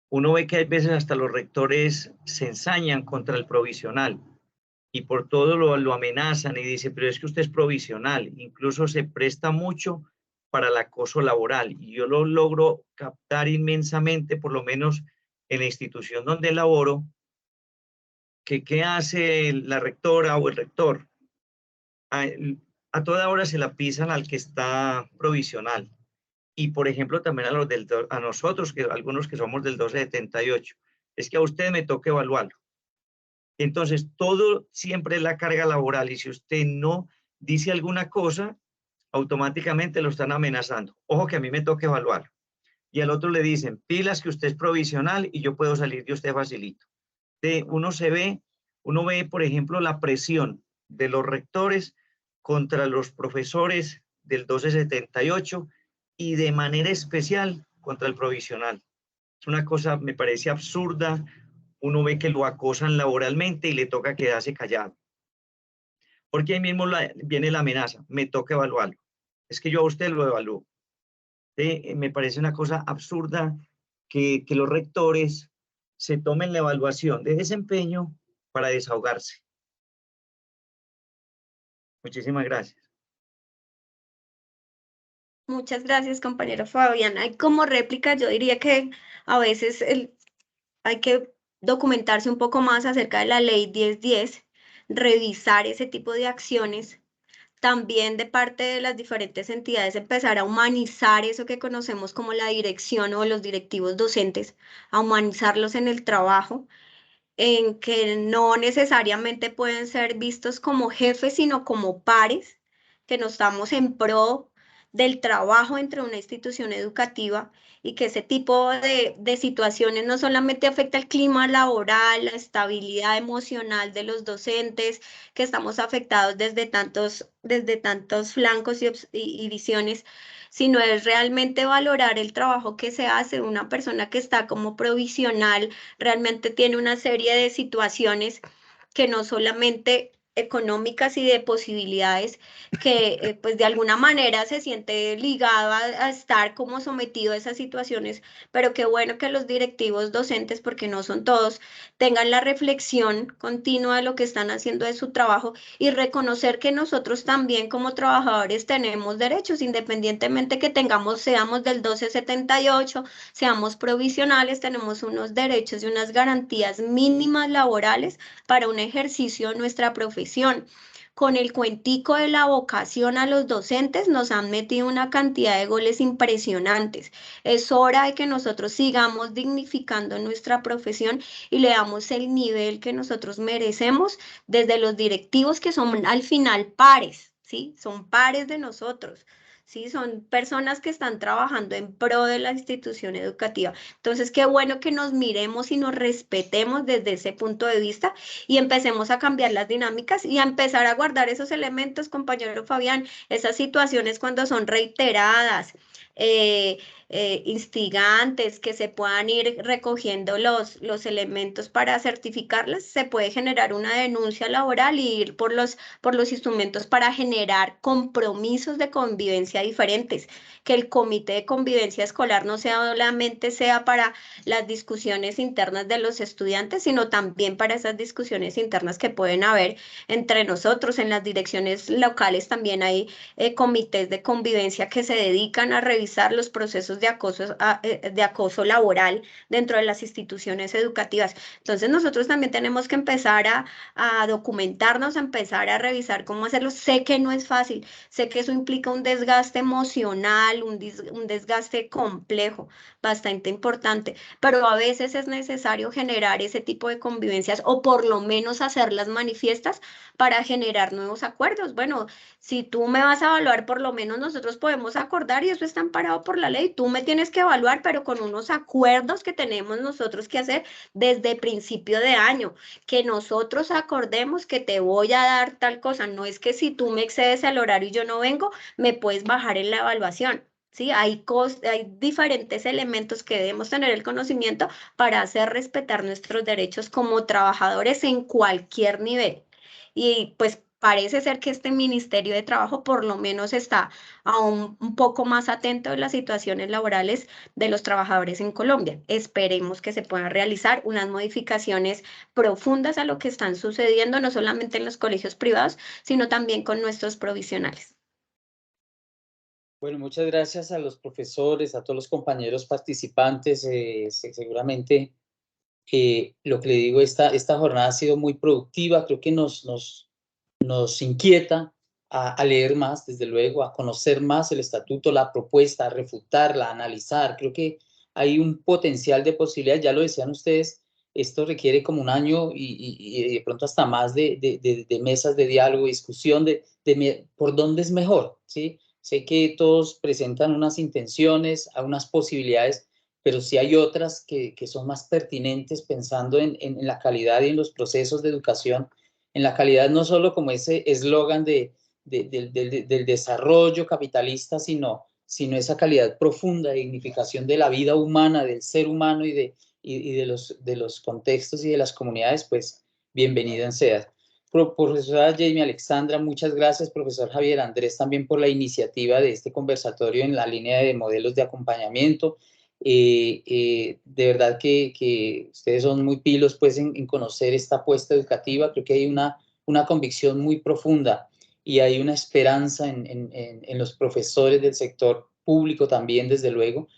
uno ve que hay veces hasta los rectores se ensañan contra el provisional y por todo lo amenazan y dice, pero es que usted es provisional, incluso se presta mucho para el acoso laboral, y yo lo logro captar inmensamente, por lo menos en la institución donde laboro, que qué hace la rectora o el rector. A toda hora se la pisan al que está provisional. Y, por ejemplo, también a nosotros, que algunos que somos del 1278, es que a usted me toca evaluarlo. Entonces, todo siempre es la carga laboral, y si usted no dice alguna cosa, automáticamente lo están amenazando. Ojo que a mí me toca evaluarlo. Y al otro le dicen, pilas que usted es provisional y yo puedo salir de usted facilito. Uno ve, por ejemplo, la presión de los rectores contra los profesores del 1278 y de manera especial contra el provisional. Es una cosa, me parece absurda. Uno ve que lo acosan laboralmente y le toca quedarse callado. Porque ahí mismo viene la amenaza, me toca evaluarlo. Es que yo a usted lo evalúo. Me parece una cosa absurda que los rectores se tomen la evaluación de desempeño para desahogarse. Muchísimas gracias. Muchas gracias, compañero Fabián. Como réplica, yo diría que a veces hay que documentarse un poco más acerca de la ley 1010, revisar ese tipo de acciones. También de parte de las diferentes entidades empezar a humanizar eso que conocemos como la dirección o los directivos docentes, a humanizarlos en el trabajo, en que no necesariamente pueden ser vistos como jefes, sino como pares, que no estamos en pro del trabajo entre una institución educativa y que ese tipo de situaciones no solamente afecta el clima laboral, la estabilidad emocional de los docentes, que estamos afectados desde tantos flancos y visiones, sino es realmente valorar el trabajo que se hace. Una persona que está como provisional realmente tiene una serie de situaciones que no solamente económicas y de posibilidades, que pues de alguna manera se siente ligado a estar como sometido a esas situaciones, pero qué bueno que los directivos docentes, porque no son todos, tengan la reflexión continua de lo que están haciendo de su trabajo y reconocer que nosotros también como trabajadores tenemos derechos, independientemente que tengamos, seamos del 1278, seamos provisionales, tenemos unos derechos y unas garantías mínimas laborales para un ejercicio de nuestra profesión. Con el cuentico de la vocación a los docentes nos han metido una cantidad de goles impresionantes. Es hora de que nosotros sigamos dignificando nuestra profesión y le damos el nivel que nosotros merecemos desde los directivos, que son al final pares, ¿sí? Son pares de nosotros. ¿Sí? Son personas que están trabajando en pro de la institución educativa. Entonces, qué bueno que nos miremos y nos respetemos desde ese punto de vista y empecemos a cambiar las dinámicas y a empezar a guardar esos elementos, compañero Fabián, esas situaciones cuando son reiteradas, eh, instigantes, que se puedan ir recogiendo los elementos para certificarlas, se puede generar una denuncia laboral y ir por los instrumentos para generar compromisos de convivencia diferentes, que el comité de convivencia escolar no solamente sea para las discusiones internas de los estudiantes, sino también para esas discusiones internas que pueden haber entre nosotros. En las direcciones locales también hay comités de convivencia que se dedican a revisar los procesos de acoso laboral dentro de las instituciones educativas. Entonces nosotros también tenemos que empezar a documentarnos, a empezar a revisar cómo hacerlo. Sé que no es fácil, sé que eso implica un desgaste emocional, un desgaste complejo, bastante importante, pero a veces es necesario generar ese tipo de convivencias o por lo menos hacerlas manifiestas para generar nuevos acuerdos. Bueno, si tú me vas a evaluar, por lo menos nosotros podemos acordar y eso está amparado por la ley. Tú me tienes que evaluar, pero con unos acuerdos que tenemos nosotros que hacer desde principio de año, que nosotros acordemos que te voy a dar tal cosa. No es que si tú me excedes el horario y yo no vengo, me puedes bajar en la evaluación. Sí, hay diferentes elementos que debemos tener el conocimiento para hacer respetar nuestros derechos como trabajadores en cualquier nivel. Y pues parece ser que este Ministerio de Trabajo por lo menos está aún un poco más atento de las situaciones laborales de los trabajadores en Colombia. Esperemos que se puedan realizar unas modificaciones profundas a lo que están sucediendo, no solamente en los colegios privados, sino también con nuestros provisionales. Bueno, muchas gracias a los profesores, a todos los compañeros participantes. Seguramente lo que le digo, esta jornada ha sido muy productiva. Creo que nos inquieta a leer más, desde luego, a conocer más el estatuto, la propuesta, a refutarla, a analizar. Creo que hay un potencial de posibilidades, ya lo decían ustedes, esto requiere como un año y de pronto hasta más de mesas de diálogo, discusión por dónde es mejor, ¿sí? Sé que todos presentan unas intenciones, unas posibilidades, pero sí hay otras que son más pertinentes pensando en la calidad y en los procesos de educación, en la calidad no solo como ese eslogan del desarrollo capitalista, sino esa calidad profunda de dignificación de la vida humana, del ser humano y de los contextos y de las comunidades, pues bienvenida sea. Profesora Jamie Alexandra, muchas gracias. Profesor Javier Andrés, también por la iniciativa de este conversatorio en la línea de modelos de acompañamiento. De verdad que ustedes son muy pilos pues, en conocer esta apuesta educativa. Creo que hay una convicción muy profunda y hay una esperanza en los profesores del sector público también, desde luego,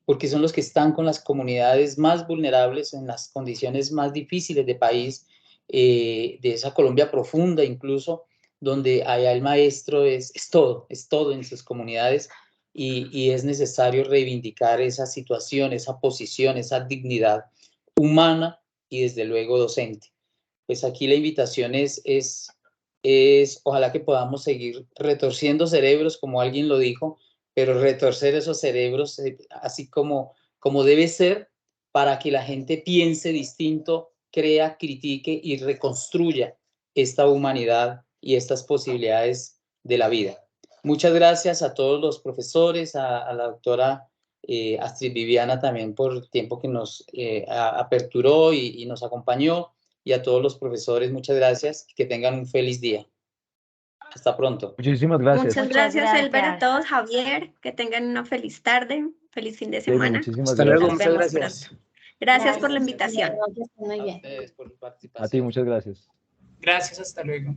porque son los que están con las comunidades más vulnerables en las condiciones más difíciles de país, de esa Colombia profunda incluso, donde allá el maestro es todo en sus comunidades, y es necesario reivindicar esa situación, esa posición, esa dignidad humana y desde luego docente. Pues aquí la invitación es ojalá que podamos seguir retorciendo cerebros, como alguien lo dijo, pero retorcer esos cerebros así como debe ser, para que la gente piense distinto, crea, critique y reconstruya esta humanidad y estas posibilidades de la vida. Muchas gracias a todos los profesores, a la doctora Astrid Viviana también por el tiempo que nos aperturó y nos acompañó, y a todos los profesores, muchas gracias y que tengan un feliz día. Hasta pronto. Muchísimas gracias. Muchas gracias, Elber, a todos, Javier, que tengan una feliz tarde, feliz fin de Jamie, semana. muchísimas Hasta gracias. luego, Nos muchas vemos gracias. pronto. Gracias por la invitación. Muy A bien. ustedes por su participación. A ti, muchas gracias. Gracias, hasta luego.